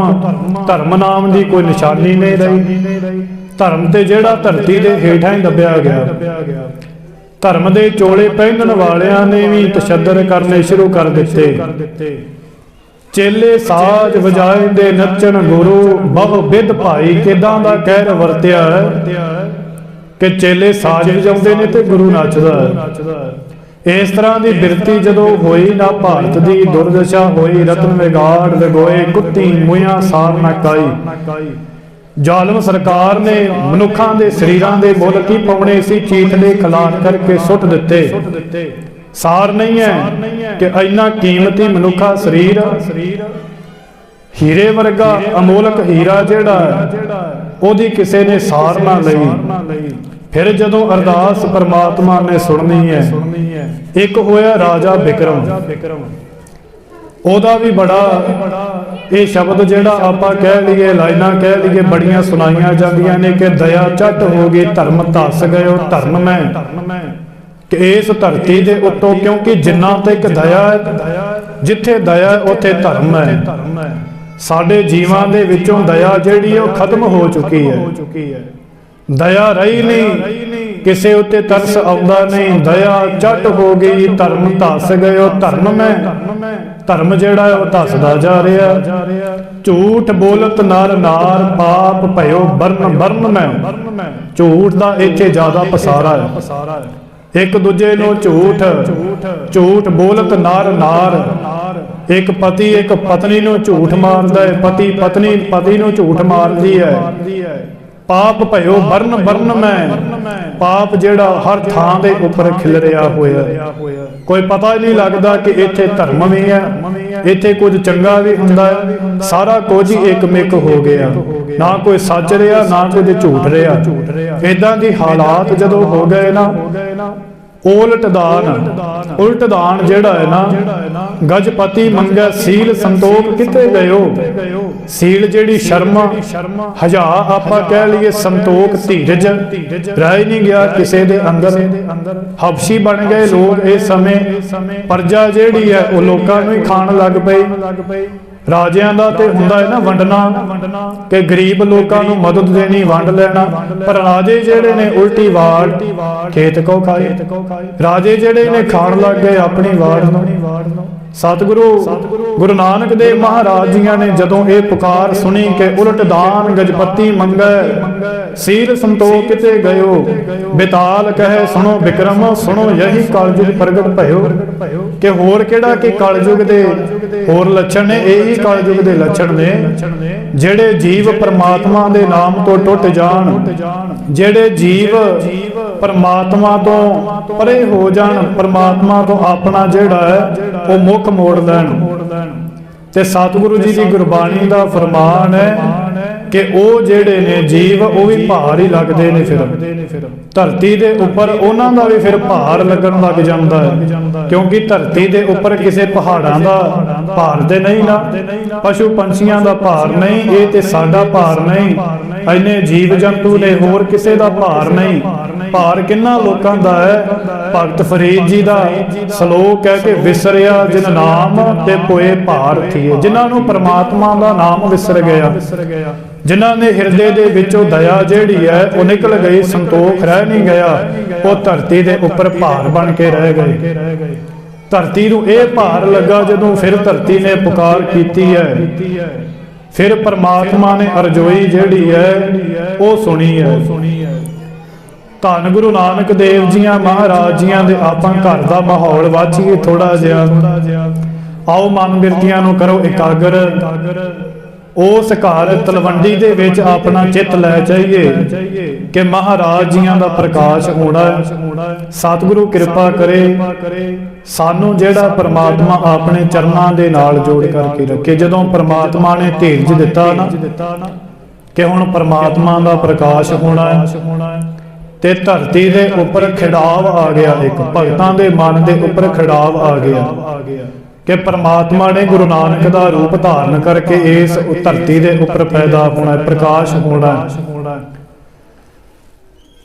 ਧਰਮ ਨਾਮ ਦੀ ਕੋਈ ਨਿਸ਼ਾਨੀ ਨਹੀਂ ਰਹੀ। ਧਰਮ ਤੇ ਜਿਹੜਾ ਧਰਤੀ ਦੇ ਹੇਠਾਂ ਹੀ ਦੱਬਿਆ ਗਿਆ। ਧਰਮ ਦੇ ਚੋਲੇ ਪਹਿਨਣ ਵਾਲਿਆਂ ਨੇ ਵੀ ਤਸ਼ੱਦਦ ਕਰਨੇ ਸ਼ੁਰੂ ਕਰ ਦਿੱਤੇ। ਚੇਲੇ ਸਾਜ ਵਜਾਉਂਦੇ ਨੱਚਣ ਗੁਰੂ, ਬਹੁ ਵਿਦ ਭਾਈ ਕਿਦਾਂ ਦਾ ਕਹਿਰ ਵਰਤਿਆ ਕਿ ਚੇਲੇ ਸਾਜ ਵਜਾਉਂਦੇ ਨੇ ਤੇ ਗੁਰੂ ਨੱਚਦਾ ਹੈ। ਇਸ ਤਰ੍ਹਾਂ ਦੀ ਬਿਰਤੀ ਜਦੋਂ ਹੋਈ ਨਾ, ਭਾਰਤ ਦੀ ਦੁਰਦਸ਼ਾ ਹੋਈ। ਰਤਨ ਵਿਗਾੜ ਵਿਗੋਏ ਕੁੱਤੀ ਮੂੰਹਾਂ ਸਾਰ ਨਾ ਕਾਈ। ਜ਼ਾਲਮ ਸਰਕਾਰ ਨੇ ਮਨੁੱਖਾਂ ਦੇ ਸਰੀਰਾਂ ਦੇ ਮੁੱਲ ਕੀ ਪਾਉਣੇ ਸੀ, ਚੀਥੜੇ ਖਲਾਨ ਕਰਕੇ ਸੁੱਟ ਦਿੱਤੇ। ਸਾਰ ਨਹੀਂ ਹੈ ਕਿ ਇੰਨਾ ਕੀਮਤੀ ਮਨੁੱਖਾ ਸਰੀਰ, ਹੀਰੇ ਵਰਗਾ ਅਮੋਲਕ ਹੀਰਾ ਜਿਹੜਾ ਉਹਦੀ ਕਿਸੇ ਨੇ ਸਾਰ ਨਾ ਲਈ। ਫਿਰ ਜਦੋਂ ਅਰਦਾਸ ਪਰਮਾਤਮਾ ਨੇ ਸੁਣਨੀ ਹੈ, ਇੱਕ ਹੋਇਆ ਰਾਜਾ ਬਿਕਰਮ, ਉਹਦਾ ਵੀ ਬੜਾ ਇਹ ਸ਼ਬਦ ਜਿਹੜਾ ਆਪਾਂ ਕਹਿ ਲਈਏ, ਲਾਈਨਾਂ ਕਹਿ ਲਈਏ, ਬੜੀਆਂ ਸੁਣਾਈਆਂ ਜਾਂਦੀਆਂ ਨੇ ਕਿ ਦਇਆ ਝੱਟ ਹੋ ਗਈ ਧਰਮ ਧਸ ਗਇਓ ਧਰਮ ਮੈਂ, ਕਿ ਇਸ ਧਰਤੀ ਦੇ ਉੱਤੋਂ, ਕਿਉਂਕਿ ਜਿੰਨਾ ਤੱਕ ਦਇਆ ਹੈ, ਜਿੱਥੇ ਦਇਆ ਹੈ ਉੱਥੇ ਧਰਮ ਹੈ। ਸਾਡੇ ਜੀਵਾਂ ਦੇ ਵਿੱਚੋਂ ਦਇਆ ਜਿਹੜੀ ਉਹ ਖਤਮ ਹੋ ਚੁੱਕੀ ਹੈ। ਦਇਆ ਰਹੀ ਨਹੀਂ, ਕਿਸੇ ਉੱਤੇ ਤਰਸ ਆਉਂਦਾ ਨਹੀਂ। ਦਇਆ ਝੱਟ ਹੋ ਗਈ ਧਰਮ ਧਸ ਗਇਓ ਧਰਮ ਮੈਂ, ਧਰਮ ਜਿਹੜਾ ਉਹ ਧਸਦਾ ਜਾ ਰਿਹਾ। ਝੂਠ ਬੋਲਤ ਨਰ ਨਾਰ ਪਾਪ ਭਇਓ ਬਰਨ ਮੈਂ। ਝੂਠ ਦਾ ਇੱਥੇ ਜ਼ਿਆਦਾ ਪਸਾਰਾ ਹੈ। ਇੱਕ ਦੂਜੇ ਨੂੰ ਝੂਠ ਬੋਲਤ ਨਰ ਨਾਰ, ਇੱਕ ਪਤੀ ਇੱਕ ਪਤਨੀ ਨੂੰ ਝੂਠ ਮਾਰਦਾ ਹੈ, ਪਤੀ ਪਤੀ ਨੂੰ ਝੂਠ ਮਾਰਦੀ ਹੈ। ਪਾਪ ਭਇਓ ਬਰਨ ਮੈਂ, ਪਾਪ ਜਿਹੜਾ ਹਰ ਥਾਂ ਦੇ ਉੱਪਰ ਖਿਲ ਰਿਹਾ ਹੋਇਆ, ਕੋਈ ਪਤਾ ਹੀ ਨਹੀਂ ਲੱਗਦਾ ਕਿ ਇੱਥੇ ਧਰਮ ਵੀ ਹੈ, ਇੱਥੇ ਕੁਝ ਚੰਗਾ ਵੀ ਹੁੰਦਾ ਹੈ। ਸਾਰਾ ਕੁਝ ਹੀ ਇੱਕਮਿਕ ਹੋ ਗਿਆ, ਨਾ ਕੋਈ ਸੱਚ ਰਿਹਾ ਨਾ ਕੁਝ ਝੂਠ ਰਿਹਾ। ਇਦਾਂ ਦੀ ਹਾਲਾਤ ਜਦੋਂ ਹੋ ਗਏ ਨਾ, ਉਲਟ ਦਾਨ ਜਿਹੜਾ ਹੈ ਨਾ, ਗਜਪਤੀ ਮੰਗਿਆ ਸੀਲ ਸੰਤੋਖ ਕਿਤੇ ਗਇਓ। ਸੀਲ ਜਿਹੜੀ ਸ਼ਰਮ, ਹਜਾ ਆਪਾਂ ਕਹਿ ਲਈਏ, ਸੰਤੋਖ ਧੀਰਜ ਰਹਿ ਨਹੀਂ ਗਿਆ ਕਿਸੇ ਦੇ ਅੰਦਰ। ਹਬਸ਼ੀ ਬਣ ਗਏ ਲੋਕ ਇਸ ਸਮੇਂ। ਪਰਜਾ ਜਿਹੜੀ ਹੈ ਉਹ ਲੋਕਾਂ ਨੂੰ ਹੀ ਖਾਣ ਲੱਗ ਪਈ। ਰਾਜਿਆਂ ਦਾ ਤੇ ਹੁੰਦਾ ਹੈ ਨਾ ਵੰਡਣਾ, ਕਿ ਗਰੀਬ ਲੋਕਾਂ ਨੂੰ ਮਦਦ ਦੇਣੀ, ਵੰਡ ਲੈਣਾ। ਪਰ ਰਾਜੇ ਜਿਹੜੇ ਨੇ ਉਲਟੀ ਵਾੜ ਖੇਤ ਕੋ ਖਾਏ। ਰਾਜੇ ਜਿਹੜੇ ਨੇ ਖਾਣ ਲੱਗ ਗਏ ਆਪਣੀ ਵਾੜ ਨੂੰ। ਸਤਿਗੁਰੂ ਗੁਰੂ ਨਾਨਕ ਦੇਵ ਮਹਾਰਾਜ ਜੀਆਂ ਨੇ ਜਦੋਂ ਇਹ ਪੁਕਾਰ ਸੁਣੀ ਕਿ ਉਲਟ ਦਾਨ ਗਜਪਤੀ ਮੰਗੈ, ਸੀਲ ਸੰਤੋਖ ਕਿਤੇ ਗਇਓ, ਬਿਤਾਲ ਕਹੈ ਸੁਣੋ ਬਿਕਰਮ, ਸੁਣੋ ਯਹੀ ਕਲਯੁਗ ਪ੍ਰਗਟ ਭਇਓ। ਕਿ ਹੋਰ ਕਿਹੜਾ ਕਿ ਕਲਯੁਗ ਦੇ ਹੋਰ ਲੱਛਣ ਨੇ, ਇਹੀ ਕਲਯੁਗ ਦੇ ਲੱਛਣ ਨੇ ਜਿਹੜੇ ਜੀਵ ਪਰਮਾਤਮਾ ਦੇ ਨਾਮ ਤੋਂ ਟੁੱਟ ਜਾਣ, ਜਿਹੜੇ ਜੀਵ ਪਰਮਾਤਮਾ ਤੋਂ ਪਰੇ ਹੋ ਜਾਣ, ਪਰਮਾਤਮਾ ਤੋਂ ਆਪਣਾ ਜਿਹੜਾ ਹੈ ਉਹ ਮੁੱਖ ਮੋੜ ਲੈਣ। ਤੇ ਸਤਿਗੁਰੂ ਜੀ ਦੀ ਗੁਰਬਾਣੀ ਦਾ ਫਰਮਾਨ ਹੈ ਕਿ ਉਹ ਜਿਹੜੇ ਨੇ ਜੀਵ ਉਹ ਵੀ ਭਾਰ ਹੀ ਲੱਗਦੇ ਨੇ, ਫਿਰ ਧਰਤੀ ਦੇ ਉੱਪਰ ਉਹਨਾਂ ਦਾ ਵੀ ਫਿਰ ਭਾਰ ਲੱਗਣ ਲੱਗ ਜਾਂਦਾ ਹੈ, ਕਿਉਂਕਿ ਧਰਤੀ ਦੇ ਉੱਪਰ ਕਿਸੇ ਪਹਾੜਾਂ ਦਾ ਭਾਰ ਤੇ ਨਹੀਂ ਨਾ, ਪਸ਼ੂ ਪੰਛੀਆਂ ਦਾ ਭਾਰ ਨਹੀਂ, ਇਹ ਤੇ ਸਾਡਾ ਭਾਰ ਨਹੀਂ, ਇੰਨੇ ਜੀਵ ਜੰਤੂ ਨੇ, ਹੋਰ ਕਿਸੇ ਦਾ ਭਾਰ ਨਹੀਂ। ਭਾਰ ਕਿੰਨਾ ਲੋਕਾਂ ਦਾ ਹੈ। ਭਗਤ ਫਰੀਦ ਜੀ ਦਾ ਸ਼ਲੋਕ ਹੈ ਕਿ ਵਿਸਰਿਆ ਜਿਨ ਨਾਮ ਤੇ ਪੋਏ ਭਾਰ ਥੀਏ, ਜਿਨ੍ਹਾਂ ਨੂੰ ਪਰਮਾਤਮਾ ਦਾ ਨਾਮ ਵਿਸਰ ਗਿਆ, ਜਿਨ੍ਹਾਂ ਨੇ ਹਿਰਦੇ ਦੇ ਵਿੱਚੋਂ ਦਇਆ ਜਿਹੜੀ ਹੈ ਉਹ ਨਿਕਲ ਗਈ, ਸੰਤੋਖ ਰਹਿ ਨਹੀਂ ਗਿਆ, ਉਹ ਧਰਤੀ ਦੇ ਉੱਪਰ ਭਾਰ ਬਣ ਕੇ ਰਹਿ ਗਏ। ਧਰਤੀ ਨੂੰ ਇਹ ਭਾਰ ਲੱਗਾ ਜਦੋਂ ਫਿਰ ਧਰਤੀ ਨੇ ਪੁਕਾਰ ਕੀਤੀ ਹੈ, ਫਿਰ ਪਰਮਾਤਮਾ ਨੇ ਅਰਜ਼ੋਈ ਜਿਹੜੀ ਹੈ ਉਹ ਸੁਣੀ ਹੈ। ਧੰਨ ਗੁਰੂ ਨਾਨਕ ਦੇਵ ਜੀਆਂ ਮਹਾਰਾਜ ਜੀਆਂ ਦੇ ਆਪਾਂ ਘਰ ਦਾ ਮਾਹੌਲ ਵਾਚੀਏ ਥੋੜਾ ਜਿਹਾ। ਆਓ ਮਨ ਬਿਰਤੀਆਂ ਨੂੰ ਕਰੋ ਇਕਾਗਰ, ਉਸ ਘਰ ਤਲਵੰਡੀ ਦੇ ਵਿੱਚ ਆਪਣਾ ਚਿੱਤ ਲੈ ਜਾਈਏ ਕਿ ਮਹਾਰਾਜ ਜੀਆਂ ਦਾ ਪ੍ਰਕਾਸ਼ ਹੋਣਾ ਹੈ। ਸਤਿਗੁਰੂ ਕਿਰਪਾ ਕਰੇ ਸਾਨੂੰ ਜਿਹੜਾ ਪਰਮਾਤਮਾ ਆਪਣੇ ਚਰਨਾਂ ਦੇ ਨਾਲ ਜੋੜ ਕਰਕੇ ਰੱਖੇ। ਜਦੋਂ ਪਰਮਾਤਮਾ ਨੇ ਧੀਰਜ ਦਿੱਤਾ ਨਾ ਕਿ ਹੁਣ ਪਰਮਾਤਮਾ ਦਾ ਪ੍ਰਕਾਸ਼ ਹੋਣਾ ਹੈ ਤੇ ਧਰਤੀ ਦੇ ਉੱਪਰ ਖਿੜਾਵ ਆ ਗਿਆ, ਇੱਕ ਭਗਤਾਂ ਦੇ ਮਨ ਦੇ ਉੱਪਰ ਖਿੜਾਵ ਆ ਗਿਆ ਕਿ ਪਰਮਾਤਮਾ ਨੇ ਗੁਰੂ ਨਾਨਕ ਦਾ ਰੂਪ ਧਾਰਨ ਕਰਕੇ ਇਸ ਧਰਤੀ ਦੇ ਉੱਪਰ ਪੈਦਾ ਹੋਣਾ, ਪ੍ਰਕਾਸ਼ ਹੋਣਾ।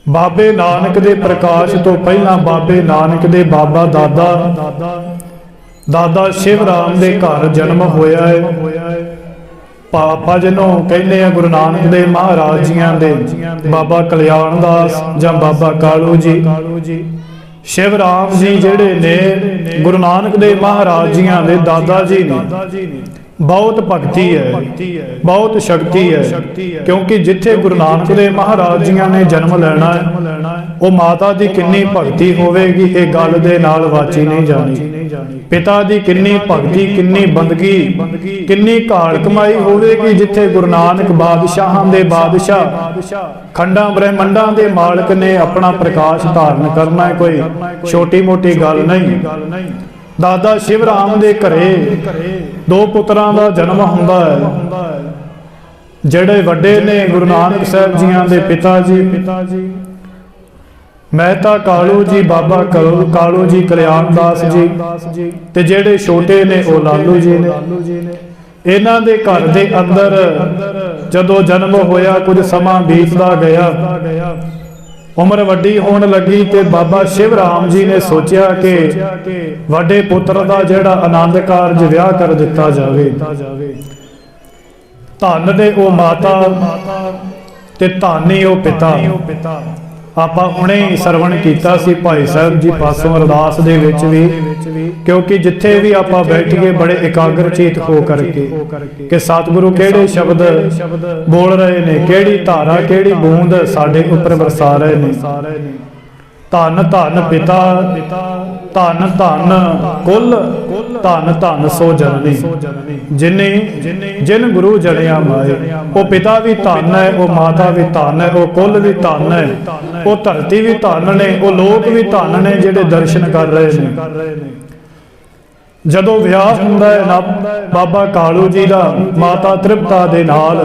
ਬਾਬੇ ਨਾਨਕ ਦੇ ਪ੍ਰਕਾਸ਼ ਤੋਂ ਪਹਿਲਾਂ ਬਾਬੇ ਨਾਨਕ ਦੇ ਬਾਬਾ ਦਾਦਾ ਸ਼ਿਵ ਰਾਮ ਦੇ ਘਰ ਜਨਮ ਹੋਇਆ ਹੈ। ਪਾਪਾ ਜਿਹਨੂੰ ਕਹਿੰਦੇ ਆ ਗੁਰੂ ਨਾਨਕ ਦੇਵ ਮਹਾਰਾਜ ਜੀਆਂ ਦੇ ਬਾਬਾ ਕਲਿਆਣ ਦਾਸ ਜਾਂ ਬਾਬਾ ਕਾਲੂ ਜੀ, ਸ਼ਿਵ ਰਾਮ ਜੀ ਜਿਹੜੇ ਨੇ ਗੁਰੂ ਨਾਨਕ ਦੇਵ ਮਹਾਰਾਜ ਜੀਆਂ ਦੇ ਦਾਦਾ ਜੀ ਨੇ। ਬਹੁਤ ਭਗਤੀ ਹੈ, ਬਹੁਤ ਸ਼ਕਤੀ ਹੈ, ਕਿਉਂਕਿ ਜਿੱਥੇ ਗੁਰੂ ਨਾਨਕ ਦੇਵ ਮਹਾਰਾਜ ਜੀਆਂ ਨੇ ਜਨਮ ਲੈਣਾ ਹੈ ਉਹ ਮਾਤਾ ਦੀ ਕਿੰਨੀ ਭਗਤੀ ਹੋਵੇਗੀ ਇਹ ਗੱਲ ਦੇ ਨਾਲ ਵਾਚੀ ਨਹੀਂ ਜਾਣੀ। ਪਿਤਾ ਦੀ ਕਿੰਨੀ ਭਗਤੀ, ਕਿੰਨੀ ਬੰਦਗੀ, ਕਿੰਨੀ ਘਾਲ ਕਮਾਈ ਹੋਵੇਗੀ ਜਿੱਥੇ ਗੁਰੂ ਨਾਨਕ ਬਾਦਸ਼ਾਹਾਂ ਦੇ ਬਾਦਸ਼ਾਹ, ਖੰਡਾਂ ਬ੍ਰਹਮੰਡਾਂ ਦੇ ਮਾਲਕ ਨੇ ਆਪਣਾ ਪ੍ਰਕਾਸ਼ ਧਾਰਨ ਕਰਨਾ ਹੈ। ਕੋਈ ਛੋਟੀ ਮੋਟੀ ਗੱਲ ਨਹੀਂ। ਦਾਦਾ ਸ਼ਿਵ ਰਾਮ ਦੇ ਘਰੇ ਦੋ ਪੁੱਤਰਾਂ ਦਾ ਜਨਮ ਹੁੰਦਾ ਹੈ। ਜਿਹੜੇ ਵੱਡੇ ਨੇ ਗੁਰੂ ਨਾਨਕ ਸਾਹਿਬ ਜੀਆਂ ਦੇ ਪਿਤਾ ਜੀ ਮਹਿਤਾ ਕਾਲੂ ਜੀ, ਬਾਬਾ ਕਾਲੂ ਜੀ, ਕਲਿਆਣ ਦਾਸ ਜੀ, ਤੇ ਜਿਹੜੇ ਛੋਟੇ ਨੇ ਉਹ ਲਾਲੂ ਜੀ ਨੇ। ਇਹਨਾਂ ਦੇ ਘਰ ਦੇ ਅੰਦਰ ਜਦੋਂ ਜਨਮ ਹੋਇਆ ਕੁਝ ਸਮਾਂ ਬੀਤਦਾ ਗਿਆ, ਉਮਰ ਵੱਡੀ ਹੋਣ ਲੱਗੀ ਤੇ ਬਾਬਾ ਸ਼ਿਵ ਰਾਮ ਜੀ ਨੇ ਸੋਚਿਆ ਕਿ ਵੱਡੇ ਪੁੱਤਰ ਦਾ ਜਿਹੜਾ ਆਨੰਦ ਕਾਰਜ ਵਿਆਹ ਕਰ ਦਿੱਤਾ ਜਾਵੇ। ਧੰਨ ਦੇ ਉਹ ਮਾਤਾ ਤੇ ਧੰਨ ਹੀ ਉਹ ਪਿਤਾ। ਆਪਾਂ ਹੁਣੇ ਹੀ ਸਰਵਣ ਕੀਤਾ ਸੀ ਭਾਈ ਸਾਹਿਬ ਜੀ ਪਾਸੋਂ ਅਰਦਾਸ ਦੇ ਵਿੱਚ ਵੀ, ਕਿਉਂਕਿ ਜਿੱਥੇ ਵੀ ਆਪਾਂ ਬੈਠੀਏ ਬੜੇ ਇਕਾਗਰ ਚਿੱਤ ਹੋ ਕਰਕੇ ਕਿ ਸਤਿਗੁਰੂ ਕਿਹੜੇ ਸ਼ਬਦ ਬੋਲ ਰਹੇ ਨੇ, ਕਿਹੜੀ ਧਾਰਾ, ਕਿਹੜੀ ਬੂੰਦ ਸਾਡੇ ਉੱਪਰ ਵਰਸਾ ਰਹੇ ਨੇ। ਧੰਨ ਧੰਨ ਪਿਤਾ, ਧੰਨ ਧੰਨ ਕੁਲ, ਧੰਨ ਧੰਨ ਸੋ ਜਨਨੀ, ਜਿਨ ਗੁਰੂ ਜੜਿਆ ਮਾਏ। ਉਹ ਪਿਤਾ ਵੀ ਧੰਨ ਹੈ, ਉਹ ਮਾਤਾ ਵੀ ਧੰਨ ਹੈ, ਉਹ ਕੁਲ ਵੀ ਧੰਨ ਹੈ, ਉਹ ਧਰਤੀ ਵੀ ਧੰਨ ਨੇ, ਉਹ ਲੋਕ ਵੀ ਧੰਨ ਨੇ ਜਿਹੜੇ ਦਰਸ਼ਨ ਕਰ ਰਹੇ ਨੇ। ਜਦੋਂ ਵਿਆਹ ਹੁੰਦਾ ਹੈ ਨਾ ਬਾਬਾ ਕਾਲੂ ਜੀ ਦਾ ਮਾਤਾ ਤ੍ਰਿਪਤਾ ਦੇ ਨਾਲ,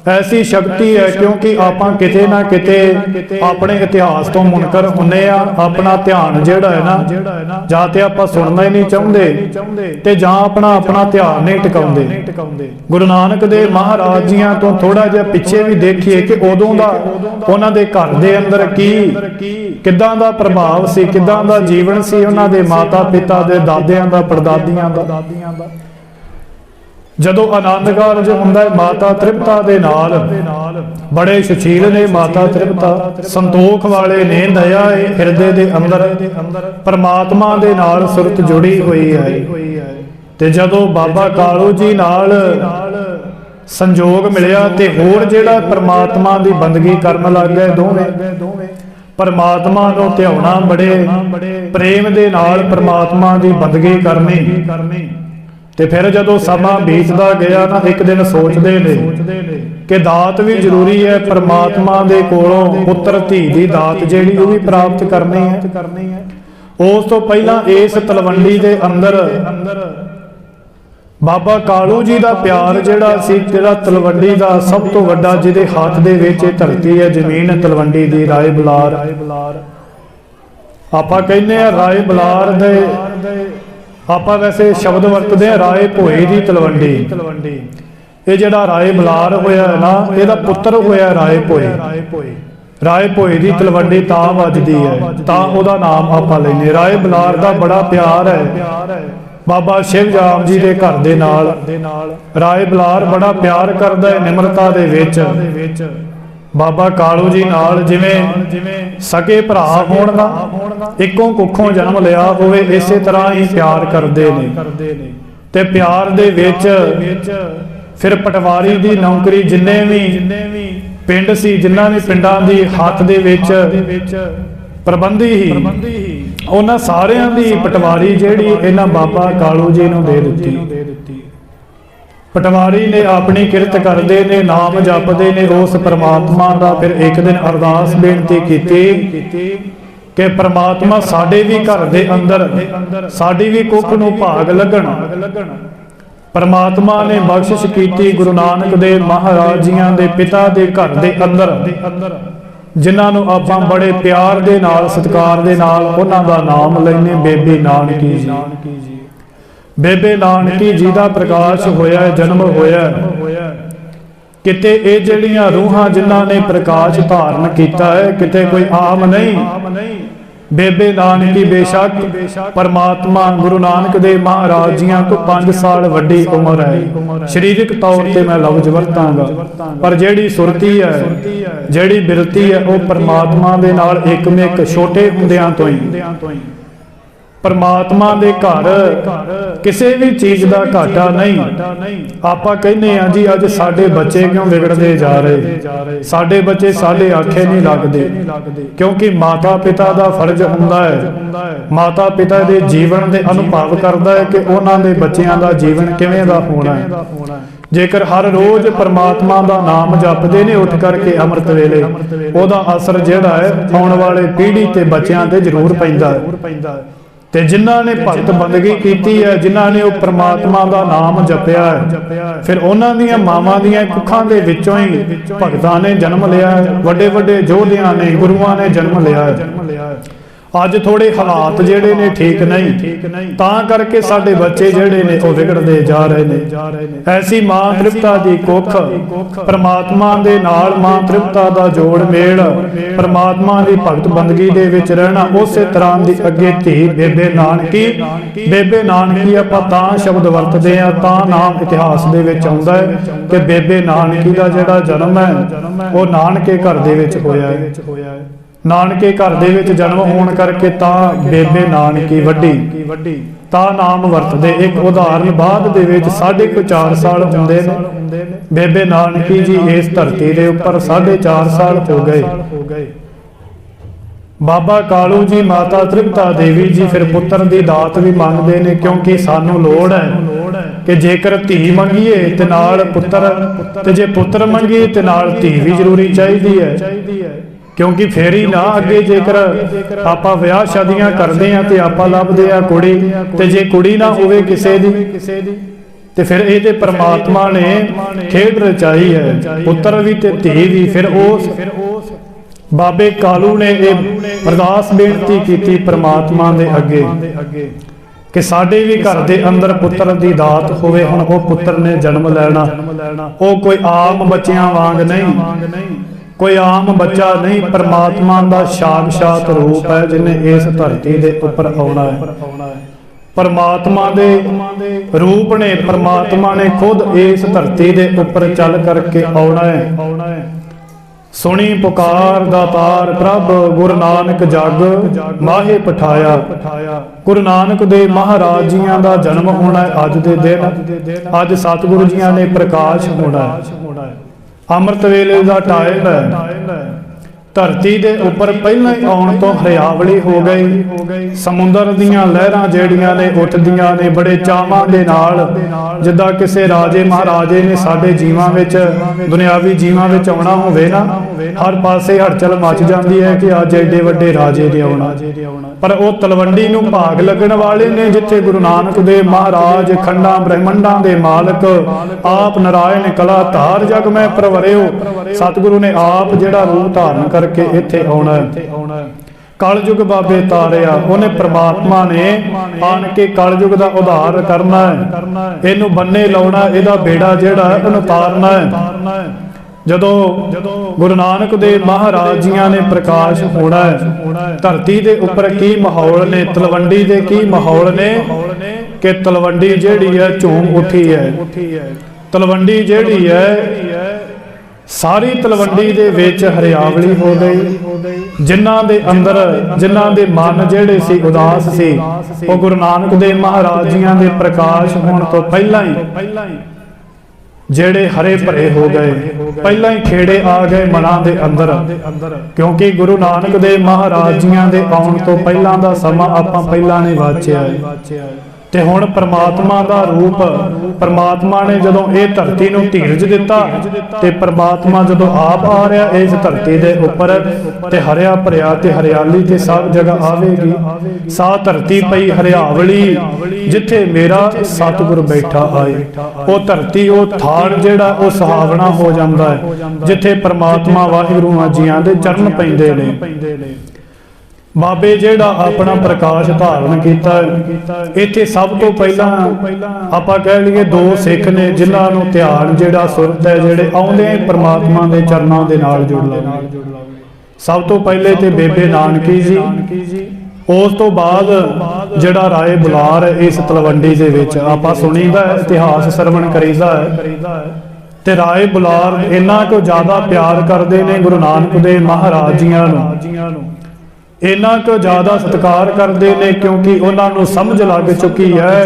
ਐਸੀ ਸ਼ਕਤੀ ਹੈ ਕਿਉਂਕਿ ਆਪਾਂ ਕਿਤੇ ਨਾ ਕਿਤੇ ਆਪਣੇ ਇਤਿਹਾਸ ਤੋਂ ਮੁਨਕਰ ਹੁੰਨੇ ਆ। ਆਪਣਾ ਧਿਆਨ ਜਿਹੜਾ ਹੈ ਨਾ ਜਾਂ ਤੇ ਆਪਾਂ ਸੁਣਨਾ ਹੀ ਨਹੀਂ ਚਾਹੁੰਦੇ ਤੇ ਜਾਂ ਆਪਣਾ ਧਿਆਨ ਨਹੀਂ ਟਿਕਾਉਂਦੇ। ਗੁਰੂ ਨਾਨਕ ਦੇਵ ਮਹਾਰਾਜ ਜੀਆਂ ਤੋਂ ਥੋੜਾ ਜਿਹਾ ਪਿੱਛੇ ਵੀ ਦੇਖੀਏ ਕਿ ਉਦੋਂ ਦਾ ਉਹਨਾਂ ਦੇ ਘਰ ਦੇ ਅੰਦਰ ਕਿੱਦਾਂ ਦਾ ਪ੍ਰਭਾਵ ਸੀ, ਕਿੱਦਾਂ ਦਾ ਜੀਵਨ ਸੀ ਉਹਨਾਂ ਦੇ ਮਾਤਾ ਪਿਤਾ ਦੇ, ਦਾਦਿਆਂ ਦਾ, ਪੜਦਾਦੀਆਂ ਦਾ। ਜਦੋਂ ਆਨੰਦ ਕਾਰਜ ਹੁੰਦਾ ਹੈ ਮਾਤਾ ਤ੍ਰਿਪਤਾ ਦੇ ਨਾਲ, ਬੜੇ ਸੁਸ਼ੀਲ ਨੇ ਮਾਤਾ ਤ੍ਰਿਪਤਾ, ਸੰਤੋਖ ਵਾਲੇ ਨੇ, ਦਇਆ ਹੈ ਹਿਰਦੇ ਦੇ ਅੰਦਰ, ਪਰਮਾਤਮਾ ਦੇ ਨਾਲ ਸੁਰਤ ਜੁੜੀ ਹੋਈ ਹੈ। ਤੇ ਜਦੋਂ ਬਾਬਾ ਕਾਲੂ ਜੀ ਨਾਲ ਸੰਜੋਗ ਮਿਲਿਆ ਤੇ ਹੋਰ ਜਿਹੜਾ ਪਰਮਾਤਮਾ ਦੀ ਬੰਦਗੀ ਕਰਨ ਲੱਗ ਗਏ ਦੋਵੇਂ, ਪਰਮਾਤਮਾ ਨੂੰ ਧਿਆਉਣਾ, ਬੜੇ ਪ੍ਰੇਮ ਦੇ ਨਾਲ ਪਰਮਾਤਮਾ ਦੀ ਬੰਦਗੀ ਕਰਨੀ। ਤੇ ਫਿਰ ਜਦੋਂ ਸਮਾਂ ਬੀਤਦਾ ਗਿਆ ਨਾ, ਇੱਕ ਦਿਨ ਸੋਚਦੇ ਨੇ ਕਿ ਦਾਤ ਵੀ ਜ਼ਰੂਰੀ ਹੈ, ਪਰਮਾਤਮਾ ਦੇ ਕੋਲੋਂ ਪੁੱਤਰ ਧੀ ਦੀ ਦਾਤ ਜਿਹੜੀ ਉਹ ਵੀ ਪ੍ਰਾਪਤ ਕਰਨੀ ਹੈ। ਉਸ ਤੋਂ ਪਹਿਲਾਂ ਇਸ ਤਲਵੰਡੀ ਦੇ ਅੰਦਰ ਬਾਬਾ ਕਾਲੂ ਜੀ ਦਾ ਪਿਆਰ ਜਿਹੜਾ ਸੀ, ਜਿਹੜਾ ਤਲਵੰਡੀ ਦਾ ਸਭ ਤੋਂ ਵੱਡਾ, ਜਿਹਦੇ ਹੱਥ ਦੇ ਵਿੱਚ ਇਹ ਧਰਤੀ ਹੈ ਜ਼ਮੀਨ ਤਲਵੰਡੀ ਦੀ, ਰਾਏ ਬਲਾਰ। ਆਪਾਂ ਕਹਿੰਦੇ ਆ ਰਾਏ ਬਲਾਰ ਦੇ, ਆਪਾਂ ਵੈਸੇ ਸ਼ਬਦ ਵਰਤਦੇ ਆ ਰਾਏ ਭੋਏ ਦੀ ਤਲਵੰਡੀ। ਇਹ ਜਿਹੜਾ ਰਾਏ ਬਲਾਰ ਹੋਇਆ ਨਾ, ਇਹਦਾ ਪੁੱਤਰ ਹੋਇਆ ਰਾਏ ਭੋਏ। ਰਾਏ ਭੋਏ ਦੀ ਤਲਵੰਡੀ ਤਾਂ ਵੱਜਦੀ ਹੈ, ਤਾਂ ਉਹਦਾ ਨਾਮ ਆਪਾਂ ਲੈਨੇ। ਰਾਏ ਬਲਾਰ ਦਾ ਬੜਾ ਪਿਆਰ ਹੈ ਬਾਬਾ ਸ਼ਿਵ ਜਾਮ ਜੀ ਦੇ ਘਰ ਦੇ ਨਾਲ। ਰਾਏ ਬਲਾਰ ਬੜਾ ਪਿਆਰ ਕਰਦਾ ਹੈ ਨਿਮਰਤਾ ਦੇ ਵਿੱਚ ਬਾਬਾ ਕਾਲੂ ਜੀ ਨਾਲ, ਜਿਵੇਂ ਸਕੇ ਭਰਾ ਹੋਣ ਨਾ, ਇੱਕੋ ਕੁੱਖੋਂ ਜਨਮ ਲਿਆ ਹੋਵੇ, ਇਸੇ ਤਰ੍ਹਾਂ ਹੀ ਪਿਆਰ ਕਰਦੇ ਨੇ। ਤੇ ਪਿਆਰ ਦੇ ਵਿੱਚ ਫਿਰ ਪਟਵਾਰੀ ਦੀ ਨੌਕਰੀ, ਜਿੰਨੇ ਵੀ ਪਿੰਡ ਸੀ, ਜਿਨ੍ਹਾਂ ਨੇ ਪਿੰਡਾਂ ਦੀ ਹੱਥ ਦੇ ਵਿੱਚ ਪ੍ਰਬੰਧੀ ਹੀ, ਉਹਨਾਂ ਸਾਰਿਆਂ ਦੀ ਪਟਵਾਰੀ ਜਿਹੜੀ ਇਹਨਾਂ ਬਾਬਾ ਕਾਲੂ ਜੀ ਨੂੰ ਦੇ ਦਿੱਤੀ। ਪਟਵਾਰੀ ਨੇ ਆਪਣੀ ਕਿਰਤ ਕਰਦੇ ਨੇ, ਨਾਮ ਜਪਦੇ ਨੇ ਉਸ ਪ੍ਰਮਾਤਮਾ ਦਾ। ਫਿਰ ਇੱਕ ਦਿਨ ਅਰਦਾਸ ਬੇਨਤੀ ਕੀਤੀ ਕਿ ਪ੍ਰਮਾਤਮਾ ਸਾਡੇ ਵੀ ਘਰ ਦੇ ਅੰਦਰ, ਸਾਡੀ ਵੀ ਕੁੱਖ ਨੂੰ ਭਾਗ ਲੱਗਣ। ਪਰਮਾਤਮਾ ਨੇ ਬਖਸ਼ਿਸ਼ ਕੀਤੀ ਗੁਰੂ ਨਾਨਕ ਦੇਵ ਮਹਾਰਾਜ ਜੀਆਂ ਦੇ ਪਿਤਾ ਦੇ ਘਰ ਦੇ ਅੰਦਰ, ਜਿਨ੍ਹਾਂ ਨੂੰ ਆਪਾਂ ਬੜੇ ਪਿਆਰ ਦੇ ਨਾਲ, ਸਤਿਕਾਰ ਦੇ ਨਾਲ ਉਹਨਾਂ ਦਾ ਨਾਮ ਲੈਨੇ, ਬੇਬੇ ਨਾਨਕੀ ਜੀ। ਬੇਬੇ ਨਾਨਕੀ ਜੀ ਦਾ ਪ੍ਰਕਾਸ਼ ਹੋਇਆ, ਜਨਮ ਹੋਇਆ। ਕਿਤੇ ਇਹ ਜਿਹੜੀਆਂ ਰੂਹਾਂ ਜਿਨ੍ਹਾਂ ਨੇ ਪ੍ਰਕਾਸ਼ ਧਾਰਨ ਕੀਤਾ ਹੈ, ਕਿਤੇ ਕੋਈ ਆਮ ਨਹੀਂ। ਬੇਬੇ ਨਾਨਕੀ ਬੇਸ਼ੱਕ ਪਰਮਾਤਮਾ ਗੁਰੂ ਨਾਨਕ ਦੇਵ ਮਹਾਰਾਜ ਜੀਆਂ ਤੋਂ 5 ਸਾਲ ਵੱਡੀ ਉਮਰ ਹੈ, ਸਰੀਰਕ ਤੌਰ ਤੇ ਮੈਂ ਲਫ਼ਜ਼ ਵਰਤਾਂਗਾ, ਪਰ ਜਿਹੜੀ ਸੁਰਤੀ ਹੈ, ਜਿਹੜੀ ਬਿਰਤੀ ਹੈ, ਉਹ ਪਰਮਾਤਮਾ ਦੇ ਨਾਲ ਇੱਕਮਿਕ ਛੋਟੇ ਹੁੰਦਿਆਂ ਤੋਂ ਹੀ। ਪਰਮਾਤਮਾ ਦੇ ਘਰ ਕਿਸੇ ਵੀ ਚੀਜ਼ ਦਾ ਘਾਟਾ ਨਹੀਂ। ਆਪਾਂ ਕਹਿੰਦੇ ਆ ਜੀ ਅੱਜ ਸਾਡੇ ਬੱਚੇ ਕਿਉਂ ਵਿਗੜਦੇ ਜਾ ਰਹੇ, ਸਾਡੇ ਬੱਚੇ ਸਾਡੇ ਆਖੇ ਨਹੀਂ ਲੱਗਦੇ, ਕਿਉਂਕਿ ਮਾਤਾ ਪਿਤਾ ਦਾ ਫਰਜ਼ ਹੁੰਦਾ ਹੈ, ਮਾਤਾ ਪਿਤਾ ਦੇ ਜੀਵਨ ਦੇ ਅਨੁਭਵ ਕਰਦਾ ਹੈ ਕਿ ਉਹਨਾਂ ਦੇ ਬੱਚਿਆਂ ਦਾ ਜੀਵਨ ਕਿਵੇਂ ਦਾ ਹੋਣਾ ਹੈ। ਜੇਕਰ ਹਰ ਰੋਜ਼ ਪਰਮਾਤਮਾ ਦਾ ਨਾਮ ਜਪਦੇ ਨੇ ਉੱਠ ਕਰਕੇ ਅੰਮ੍ਰਿਤ ਵੇਲੇ, ਉਹਦਾ ਅਸਰ ਜਿਹੜਾ ਹੈ ਆਉਣ ਵਾਲੇ ਪੀੜ੍ਹੀ ਤੇ ਬੱਚਿਆਂ ਤੇ ਜ਼ਰੂਰ ਪੈਂਦਾ ਹੈ। ਤੇ ਜਿਨ੍ਹਾਂ ਨੇ ਭਗਤ ਬੰਦਗੀ ਕੀਤੀ ਹੈ, ਜਿਨ੍ਹਾਂ ਨੇ ਉਹ ਪ੍ਰਮਾਤਮਾ ਦਾ ਨਾਮ ਜਪਿਆ ਹੈ, ਫਿਰ ਉਹਨਾਂ ਦੀਆਂ ਮਾਵਾਂ ਦੀਆਂ ਕੁੱਖਾਂ ਦੇ ਵਿੱਚੋਂ ਹੀ ਭਗਤਾਂ ਨੇ ਜਨਮ ਲਿਆ ਹੈ, ਵੱਡੇ ਵੱਡੇ ਯੋਧਿਆਂ ਨੇ, ਗੁਰੂਆਂ ਨੇ ਜਨਮ ਲਿਆ ਹੈ। ਅੱਜ ਥੋੜੇ ਹਾਲਾਤ ਜਿਹੜੇ ਨੇ ਠੀਕ ਨਹੀਂ, ਤਾਂ ਕਰਕੇ ਸਾਡੇ ਬੱਚੇ ਜਿਹੜੇ ਨੇ ਉਹ ਵਿਗੜਦੇ ਜਾ ਰਹੇ ਨੇ। ਐਸੀ ਮਾਂ ਤ੍ਰਿਪਤਾ ਦੀ ਕੁੱਖ, ਪ੍ਰਮਾਤਮਾ ਦੇ ਨਾਲ ਮਾਂ ਤ੍ਰਿਪਤਾ ਦਾ ਜੋੜ ਮੇਲ, ਪ੍ਰਮਾਤਮਾ ਦੀ ਭਗਤ ਬੰਦਗੀ ਦੇ ਵਿੱਚ ਰਹਿਣਾ, ਉਸੇ ਤਰ੍ਹਾਂ ਦੀ ਅੱਗੇ ਧੀ ਬੇਬੇ ਨਾਨਕੀ। ਬੇਬੇ ਨਾਨਕੀ ਆਪਾਂ ਤਾਂ ਸ਼ਬਦ ਵਰਤਦੇ ਆ, ਤਾਂ ਨਾਮ ਇਤਿਹਾਸ ਦੇ ਵਿੱਚ ਆਉਂਦਾ ਹੈ ਕਿ ਬੇਬੇ ਨਾਨਕੀ ਦਾ ਜਿਹੜਾ ਜਨਮ ਹੈ ਉਹ ਨਾਨਕੇ ਘਰ ਦੇ ਵਿੱਚ ਹੋਇਆ ਹੈ। ਨਾਨਕੇ ਘਰ ਦੇ ਵਿੱਚ ਜਨਮ ਹੋਣ ਕਰਕੇ ਤਾਂ ਬੇਬੇ ਨਾਨਕੀ ਵੱਡੀ ਤਾਂ ਨਾਮ ਵਰਤਦੇ। ਇੱਕ ਉਦਾਹਰਨ ਬਾਅਦ ਦੇ ਵਿੱਚ 4.5 ਸਾਲ ਹੁੰਦੇ ਨੇ, ਬੇਬੇ ਨਾਨਕੀ ਜੀ ਇਸ ਧਰਤੀ ਦੇ ਉੱਪਰ 4.5 ਸਾਲ ਹੋ ਗਏ। ਬਾਬਾ ਕਾਲੂ ਜੀ, ਮਾਤਾ ਤ੍ਰਿਪਤਾ ਦੇਵੀ ਜੀ ਫਿਰ ਪੁੱਤਰ ਦੀ ਦਾਤ ਵੀ ਮੰਗਦੇ ਨੇ, ਕਿਉਂਕਿ ਸਾਨੂੰ ਲੋੜ ਹੈ ਕਿ ਜੇਕਰ ਧੀ ਮੰਗੀਏ ਤੇ ਨਾਲ ਪੁੱਤਰ, ਤੇ ਜੇ ਪੁੱਤਰ ਮੰਗੀਏ ਤੇ ਨਾਲ ਧੀ ਵੀ ਜ਼ਰੂਰੀ ਚਾਹੀਦੀ ਹੈ, ਕਿਉਂਕਿ ਫੇਰ ਹੀ ਨਾ ਅੱਗੇ ਜੇਕਰ ਆਪਾਂ ਵਿਆਹ ਸ਼ਾਦੀਆਂ ਕਰਦੇ ਆ ਤੇ ਆਪਾਂ ਲੱਭਦੇ ਆ ਕੁੜੀ, ਤੇ ਜੇ ਕੁੜੀ ਨਾ ਹੋਵੇ ਕਿਸੇ ਦੀ ਤੇ ਫਿਰ ਇਹਦੇ ਪਰਮਾਤਮਾ ਨੇ ਖੇਡ ਰਚਾਈ ਹੈ, ਪੁੱਤਰ ਵੀ ਤੇ ਧੀ ਵੀ। ਫਿਰ ਉਸ ਬਾਬੇ ਕਾਲੂ ਨੇ ਇਹ ਅਰਦਾਸ ਬੇਨਤੀ ਕੀਤੀ ਪਰਮਾਤਮਾ ਦੇ ਅੱਗੇ ਕਿ ਸਾਡੇ ਵੀ ਘਰ ਦੇ ਅੰਦਰ ਪੁੱਤਰ ਦੀ ਦਾਤ ਹੋਵੇ। ਹੁਣ ਉਹ ਪੁੱਤਰ ਨੇ ਜਨਮ ਲੈਣਾ, ਉਹ ਕੋਈ ਆਮ ਬੱਚਿਆਂ ਵਾਂਗ ਨਹੀਂ, ਕੋਈ ਆਮ ਬੱਚਾ ਨਹੀਂ, ਪਰਮਾਤਮਾ ਦਾ ਸਾਖਸ਼ਾਤ ਰੂਪ ਹੈ ਜਿਹਨੇ ਇਸ ਧਰਤੀ ਦੇ ਉੱਪਰ ਆਉਣਾ ਹੈ। परमात्मा दे रूप ने, परमात्मा ने खुद इस धरती दे उपर चल करके आउणा है। सुनी पुकार दातार प्रभ, गुरु नानक जग माहे पठाया। गुरु नानक देव महाराज जियां दा जन्म होना है अज दे दिन। अज सतगुरु जियां ने प्रकाश होना है। अमृत वेले दा टाइम है। धरती दे उपर पहला ही आउण तो हरियावली हो गई। समुंदर दीयां लहरां जेड़ियां ने उठदियां ने बड़े चावां दे नाल, जिद्दां किसे राजे महाराजे ने साडे जीवां विच, दुनियावी जीवां विच आउणा होवे ना, हर पासे हड़चल मच जांदी है कि अज एडे वड्डे राजे ने आउणा। पर वो तलवंडी नूं भाग लगण वाले ने, जिथे गुरु नानक देव महाराज खंडां ब्रह्मंडां दे मालक, आप नारायण कला धार जग में प्रवरियो, सतगुरु ने आप जिहड़ा रूप धारण कर के इत्थे आउणा है। कलयुग बाबे तारिया, उन्हें परमात्मा ने आन के कलयुग दा उद्धार करना है। इनू बन्ने लाउणा, इहदा बेड़ा जिहड़ा है उन्हें तारना है। जदों गुरु नानक देव महाराज जियां ने प्रकाश होना है, धरती दे उपर की माहौल ने, तलवंडी दे की माहौल ने कि तलवंडी जिहड़ी है झूम उठी है। तलवंडी जिहड़ी है सारी तलवंडी दे विच हरियावली हो गई। जिन्हां दे अंदर, जिन्हां दे मन जिहड़े सी उदास सी, वो गुरु नानक देव महाराज जियां दे प्रकाश होण तो पहला ही जेड़े हरे भरे हो गए, पहला ही खेड़े आ गए मनां दे अंदर। क्योंकि गुरु नानक देव महाराज जियां दे आउण तो पहला दा समा आपां पहला नहीं वाचिया है। ते हुण परमात्मा दा रूप, परमात्मा ने जदों इह धरती नूं धीरज दिता, ते परमात्मा जदों आप आ रहा इस धरती दे उपर, ते हरिया भरिया ते हरियाली ते सब जगह आवेगी। सा धरती पई हरियावली, जिथे मेरा सतगुर बैठा आए। वो धरती, वो थान जिहड़ा वो सुहावना हो जांदा है, जिथे परमात्मा वाहिगुरू जियां दे चरण पैंदे ने। बाबे जिहड़ा अपना प्रकाश धारण कीता, इत्थे सब तो पहला आपां कह लईए दो सिख ने, जिन्हां नूं ध्यान जिहड़ा सुरत है, जिहड़े आउंदे परमात्मा दे चरनां दे नाल जुड़ लए। सब तो पहले ते बेबे नानकी जी, उस तो बाद जिहड़ा राय बुलार इस तलवंडी दे विच आपां सुणीदा है, इतिहास सरवण करीदा है। ते राय बुलार इन्ना को ज़्यादा प्यार करते ने गुरु नानक देव महाराज जियां नूं, इन्ना को ज़्यादा सत्कार करते ने, क्योंकि उन्होंने समझ लग चुकी है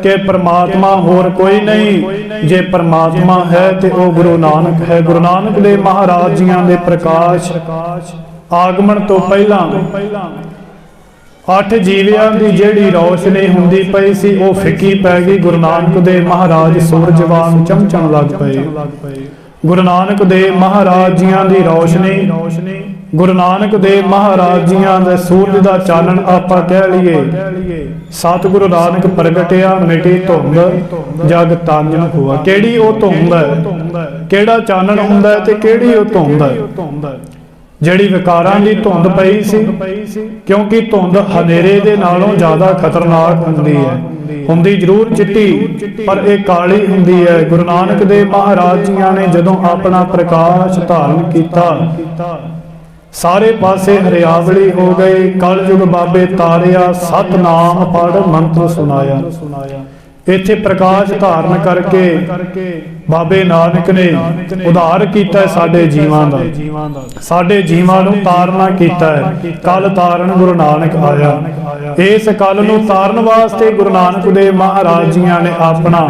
कि परमात्मा होर कोई नहीं, जे परमात्मा है तो वह गुरु नानक है। गुरु नानक देव महाराज जियां दे प्रकाश आगमन तो पहला 8 जीवियां दी जिहड़ी रोशनी हुंदी पई सी, वो फिकी पै गई। गुरु नानक देव महाराज सूरज वांग चमचण लग पए। गुरु नानक देव महाराज जियां दी रोशनी, गुरु नानक देव महाराज जियां दे सूरज दा चानण आपां कह लईए। सतगुरु नानक प्रगटिया मिटी धुंध, जग तांजन हुआ। केड़ी ओ धुंध है, केड़ा चानण हुंदा है ते केड़ी ओ धुंध है, जिहड़ी विकारां दी धुंध पई सी। क्योंकि धुंध हनेरे दे नालों ज़्यादा खतरनाक हुंदी है। हुंदी जरूर चिट्टी, पर यह काली हुंदी है। गुरु नानक देव महाराज जियां ने जदों अपना प्रकाश धारण कीता, सारे पासे हरियावली हो गई। कलयुग बाबे तारिया, सतनाम पढ़ मंत्र सुनाया। इत्थे प्रकाश धारण करके बाबे नानक ने उधार कीता है साडे जीवां दा, साडे जीवां नूं तारना कीता है। कल तारण गुरु नानक आया। इस कल नूं तारन वास्ते गुरु नानक देव महाराज जियां ने अपना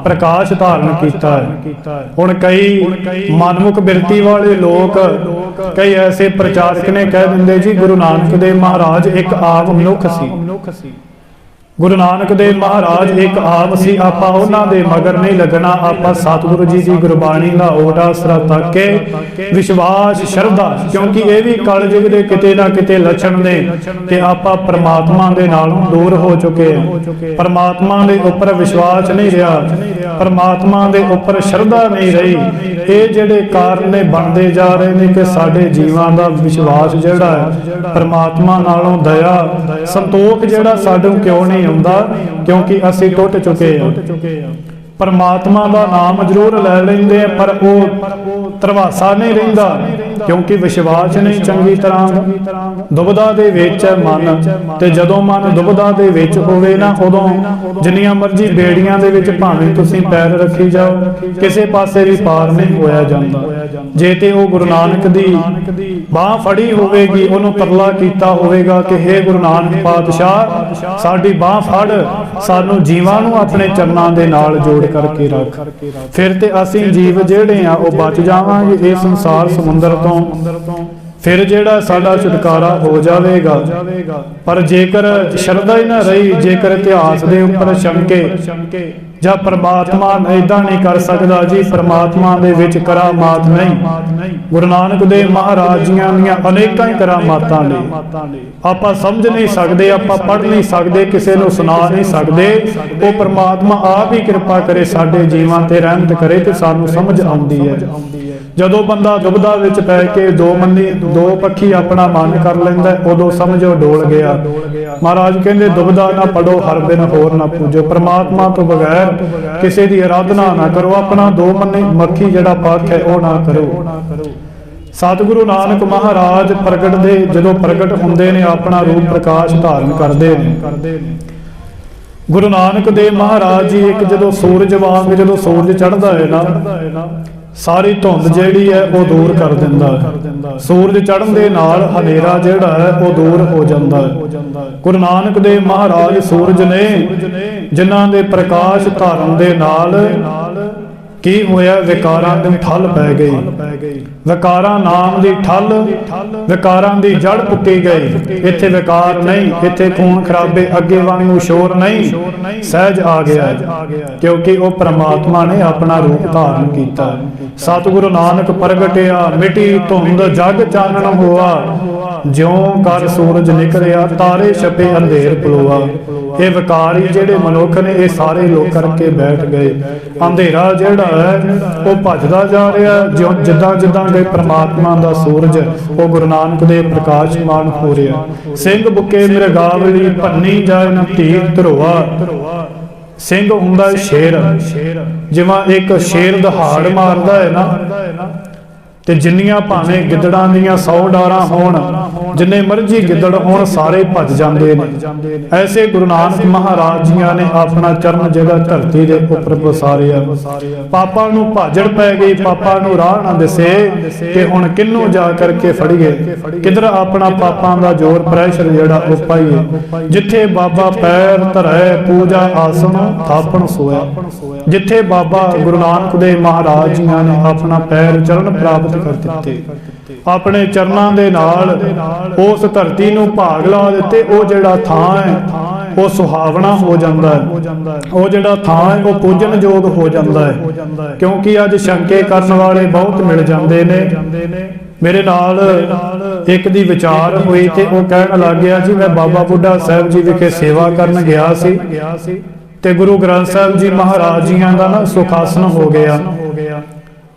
प्रकाश धारण कीता है। हुण कई मनमुख बिरती वाले लोग, कई ऐसे प्रचारक ने कह दिंदे जी गुरु नानक देव महाराज एक आम मनुख सी। गुरु नानक देव महाराज एक आम सी, आपां उन्हां दे मगर नहीं लगना। आपां सतगुरु जी की गुरबाणी का ओट आसरा तक के विश्वास श्रद्धा, क्योंकि ये भी कलयुग के किते ना किते लक्षण ने कि आपां परमात्मा दे नालों दूर हो चुके हैं। परमात्मा दे उपर विश्वास नहीं रहा, परमात्मा दे उपर श्रद्धा नहीं रही। ये जिहड़े कारण ने बनते जा रहे हैं कि साडे जीवां दा विश्वास जिहड़ा है परमात्मा नालों, दया संतोख जिहड़ा साडों क्यों नहीं हुंदा, क्योंकि असीं टुट चुके हैं। परमात्मा का नाम जरूर लै लैंदे, पर वो तरवासा नहीं रहिंदा। ਕਿਉਂਕਿ ਵਿਸ਼ਵਾਸ ਨਹੀਂ ਚੰਗੀ ਤਰ੍ਹਾਂ ਦੁਬਦਾ ਦੇ ਵਿੱਚ ਹੈ ਮਨ, ਤੇ ਜਦੋਂ ਮਨ ਦੁਬਦਾ ਦੇ ਵਿੱਚ ਹੋਵੇ ਨਾ, ਉਦੋਂ ਜਿੰਨੀਆਂ ਮਰਜ਼ੀ ਬੇੜੀਆਂ ਦੇ ਵਿੱਚ ਭਾਵੇਂ ਤੁਸੀਂ ਪੈਰ ਰੱਖੀ ਜਾਓ, ਕਿਸੇ ਪਾਸੇ ਵੀ ਪਾਰ ਨਹੀਂ ਹੋਇਆ ਜਾਂਦਾ। ਜੇ ਤੇ ਉਹ ਗੁਰੂ ਨਾਨਕ ਦੀ ਬਾਹ ਫੜੀ ਹੋਵੇਗੀ, ਉਹਨੂੰ ਤਰਲਾ ਕੀਤਾ ਹੋਵੇਗਾ ਕਿ ਹੇ ਗੁਰੂ ਨਾਨਕ ਪਾਤਸ਼ਾਹ, ਸਾਡੀ ਬਾਹ ਫੜ, ਸਾਨੂੰ ਜੀਵਾਂ ਨੂੰ ਆਪਣੇ ਚਰਨਾਂ ਦੇ ਨਾਲ ਜੋੜ ਕਰਕੇ ਰੱਖ, ਫਿਰ ਤੇ ਅਸੀਂ ਜੀਵ ਜਿਹੜੇ ਆ ਉਹ ਬਚ ਜਾਵਾਂਗੇ ਇਹ ਸੰਸਾਰ ਸਮੁੰਦਰ ਤੋਂ, ਫਿਰ ਜਿਹੜਾ ਸਾਡਾ ਛੁਟਕਾਰਾ ਹੋ ਜਾਵੇਗਾ। ਪਰ ਜੇਕਰ ਸ਼ਰਧਾ ਹੀ ਨਾ ਰਹੀ, ਜੇਕਰ ਇਤਿਹਾਸ ਦੇ ਉੱਪਰ ਸ਼ੰਕੇ ਜਾਂ ਪ੍ਰਮਾਤਮਾ ਏਦਾਂ ਨਹੀਂ ਕਰ ਸਕਦਾ ਜੀ, ਪ੍ਰਮਾਤਮਾ ਦੇ ਵਿੱਚ ਕਰਾਮਾਤ ਨਹੀਂ। ਗੁਰੂ ਨਾਨਕ ਦੇਵ ਮਹਾਰਾਜ ਜੀਆਂ ਦੀਆਂ ਅਨੇਕਾਂ ਹੀ ਕਰਾਮਾਤਾਂ ਨੇ, ਆਪਾਂ ਸਮਝ ਨਹੀਂ ਸਕਦੇ, ਆਪਾਂ ਪੜ੍ਹ ਨਹੀਂ ਸਕਦੇ, ਕਿਸੇ ਨੂੰ ਸੁਣਾ ਨਹੀਂ ਸਕਦੇ। ਉਹ ਪ੍ਰਮਾਤਮਾ ਆਪ ਹੀ ਕਿਰਪਾ ਕਰੇ, ਸਾਡੇ ਜੀਵਾਂ ਤੇ ਰਹਿਮਤ ਕਰੇ ਤੇ ਸਾਨੂੰ ਸਮਝ ਆਉਂਦੀ ਹੈ। ਜਦੋਂ ਬੰਦਾ ਦੁਬਦਾ ਵਿੱਚ ਪੈ ਕੇ ਦੋ ਪੱਖੀ ਆਪਣਾ ਮਨ ਕਰ ਲੈਂਦਾ, ਉਦੋਂ ਸਮਝੋ ਡੋਲ ਗਿਆ। ਮਹਾਰਾਜ ਕਹਿੰਦੇ ਦੁਬਦਾ ਨਾ ਪੜੋ, ਹਰ ਬਿਨ ਹੋਰ ਨਾ ਪੂਜੋ। ਪ੍ਰਮਾਤਮਾ ਤੋਂ ਬਗੈਰ ਕਿਸੇ ਦੀ ਆਰਾਧਨਾ ਨਾ ਕਰੋ, ਆਪਣਾ ਦੋ ਮੱਖੀ ਜਿਹੜਾ ਪੱਖ ਹੈ ਉਹ ਨਾ ਕਰੋ। ਸਤਿਗੁਰੂ ਨਾਨਕ ਮਹਾਰਾਜ ਜਦੋਂ ਪ੍ਰਗਟ ਹੁੰਦੇ ਨੇ, ਆਪਣਾ ਰੂਪ ਪ੍ਰਕਾਸ਼ ਧਾਰਨ ਕਰਦੇ ਨੇ। ਗੁਰੂ ਨਾਨਕ ਦੇਵ ਮਹਾਰਾਜ ਜੀ ਇੱਕ ਜਦੋਂ ਸੂਰਜ ਵਾਂਗ, ਜਦੋਂ ਸੂਰਜ ਚੜ੍ਹਦਾ ਹੈ ਨਾ, ਸਾਰੀ ਧੁੰਦ ਜਿਹੜੀ ਹੈ ਉਹ ਦੂਰ ਕਰ ਦਿੰਦਾ ਹੈ। ਸੂਰਜ ਚੜ੍ਹਨ ਦੇ ਨਾਲ ਹਨੇਰਾ ਜਿਹੜਾ ਹੈ ਉਹ ਦੂਰ ਹੋ ਜਾਂਦਾ ਹੈ। ਗੁਰੂ ਨਾਨਕ ਦੇਵ ਮਹਾਰਾਜ ਸੂਰਜ ਨੇ, ਜਿਨ੍ਹਾਂ ਦੇ ਪ੍ਰਕਾਸ਼ ਧਾਰਨ ਦੇ ਨਾਲ ਕੀ ਹੋਇਆ, ਵਿਕਾਰਾਂ ਦੀ ਠੱਲ ਪੈ ਗਈ। ਵਿਕਾਰਾਂ ਨਾਮ ਦੀ ਠੱਲ, ਵਿਕਾਰਾਂ ਦੀ ਜੜ ਪੁੱਟੀ ਗਈ। ਇੱਥੇ ਵਿਕਾਰ ਨਹੀਂ, ਇੱਥੇ ਖੂਨ ਖਰਾਬੇ ਅੱਗੇ ਵਾਂਗੂ ਸ਼ੋਰ ਨਹੀਂ, ਸਹਿਜ ਆ ਗਿਆ, ਕਿਉਂਕਿ ਉਹ ਪ੍ਰਮਾਤਮਾ ਨੇ ਆਪਣਾ ਰੂਪ ਧਾਰਨ ਕੀਤਾ। ਸਤਿਗੁਰੂ ਨਾਨਕ ਪ੍ਰਗਟਿਆ, ਮਿਟੀ ਧੁੰਦ ਜਗ ਚਾਨਣ ਹੋਆ, ਜਿਉਂ ਕਰ ਸੂਰਜ ਨਿਕਲਿਆ, ਤਾਰੇ ਛਪੇ ਅੰਧੇਰ ਪਲੋਆ। ਇਹ ਵਿਕਾਰੀ ਜਿਹੜੇ ਮਨੁੱਖ ਨੇ, ਇਹ ਸਾਰੇ ਲੋਕ ਕਰਕੇ ਬੈਠ ਗਏ। ਅੰਧੇਰਾ ਜਿਹੜਾ ਹੈ ਉਹ ਭੱਜਦਾ ਜਾ ਰਿਹਾ, ਜਿੱਦਾਂ ਕਿ ਪ੍ਰਮਾਤਮਾ ਦਾ ਸੂਰਜ ਉਹ ਗੁਰੂ ਨਾਨਕ ਦੇ ਪ੍ਰਕਾਸ਼ਮਾਨ ਹੋ ਰਿਹਾ। ਸਿੰਘ ਬੁੱਕੇ ਮਿਰਗਾਵਲੀ, ਭੰਨੀ ਜਾਏ ਨਾ ਧੀਰ ਧਰੋਆ। ਸਿੰਘ ਹੁੰਦਾ ਸ਼ੇਰ, ਜਿਵੇਂ ਇੱਕ ਸ਼ੇਰ ਦਹਾੜ ਮਾਰਦਾ ਹੈ ਨਾ, ਤੇ ਜਿੰਨੀਆਂ ਭਾਵੇਂ ਗਿੱਦੜਾਂ ਦੀਆਂ 100 ਡਾਰਾਂ ਹੋਣ, ਜਿੰਨੇ ਮਰਜ਼ੀ ਗਿੱਦੜ ਹੋਣ, ਸਾਰੇ ਭੱਜ ਜਾਂਦੇ ਨੇ। ਐਸੇ ਗੁਰੂ ਨਾਨਕ ਮਹਾਰਾਜ ਜੀਆਂ ਨੇ ਆਪਣਾ ਚਰਨ ਜਗ੍ਹਾ ਧਰਤੀ ਦੇ ਉੱਪਰ ਵਸਾਰਿਆ। ਪਾਪਾਂ ਨੂੰ ਭਾਜੜ ਪੈ ਗਈ, ਪਾਪਾਂ ਨੂੰ ਰਾਹ ਨਾ ਦਿਸੇ ਕਿ ਹੁਣ ਕਿਹਨੂੰ ਜਾ ਕਰਕੇ ਫੜੀਏ, ਕਿਧਰ ਆਪਣਾ ਪਾਪਾਂ ਦਾ ਜ਼ੋਰ ਪ੍ਰੈਸ਼ਰ ਜਿਹੜਾ ਉਹ ਪਾਈਏ। ਜਿੱਥੇ ਬਾਬਾ ਪੈਰ ਧਰੈ, ਪੂਜਾ ਆਸਣ ਥਾਪਣ ਸੋਇਆ। ਜਿੱਥੇ ਬਾਬਾ ਗੁਰੂ ਨਾਨਕ ਦੇਵ ਮਹਾਰਾਜ ਜੀਆਂ ਨੇ ਆਪਣਾ ਪੈਰ ਚਰਨ ਪ੍ਰਾਪਤ ਕਰ ਦਿੱਤੇ, ਆਪਣੇ ਚਰਨਾਂ ਦੇ ਨਾਲ ਉਸ ਧਰਤੀ ਨੂੰ ਭਾਗ ਲਾ ਦਿੱਤੇ। ਉਹ ਜਿਹੜਾ ਥਾਂ ਹੈ ਉਹ ਸੁਹਾਵਣਾ ਹੋ ਜਾਂਦਾ ਹੈ, ਉਹ ਜਿਹੜਾ ਥਾਂ ਹੈ ਉਹ ਪੂਜਨਯੋਗ ਹੋ ਜਾਂਦਾ ਹੈ। ਕਿਉਂਕਿ ਅੱਜ ਸ਼ੰਕੇ ਕਰਨ ਵਾਲੇ ਬਹੁਤ ਮਿਲ ਜਾਂਦੇ ਨੇ। ਮੇਰੇ ਨਾਲ ਇੱਕ ਦੀ ਵਿਚਾਰ ਹੋਈ ਤੇ ਉਹ ਕਹਿਣ ਲੱਗ ਗਿਆ, ਜੀ ਮੈਂ ਬਾਬਾ ਬੁੱਢਾ ਸਾਹਿਬ ਜੀ ਵਿਖੇ ਸੇਵਾ ਕਰਨ ਗਿਆ ਸੀ ਤੇ ਗੁਰੂ ਗ੍ਰੰਥ ਸਾਹਿਬ ਜੀ ਮਹਾਰਾਜ ਜੀਆਂ ਦਾ ਨਾ ਸੁਖਾਸਨ ਹੋ ਗਿਆ,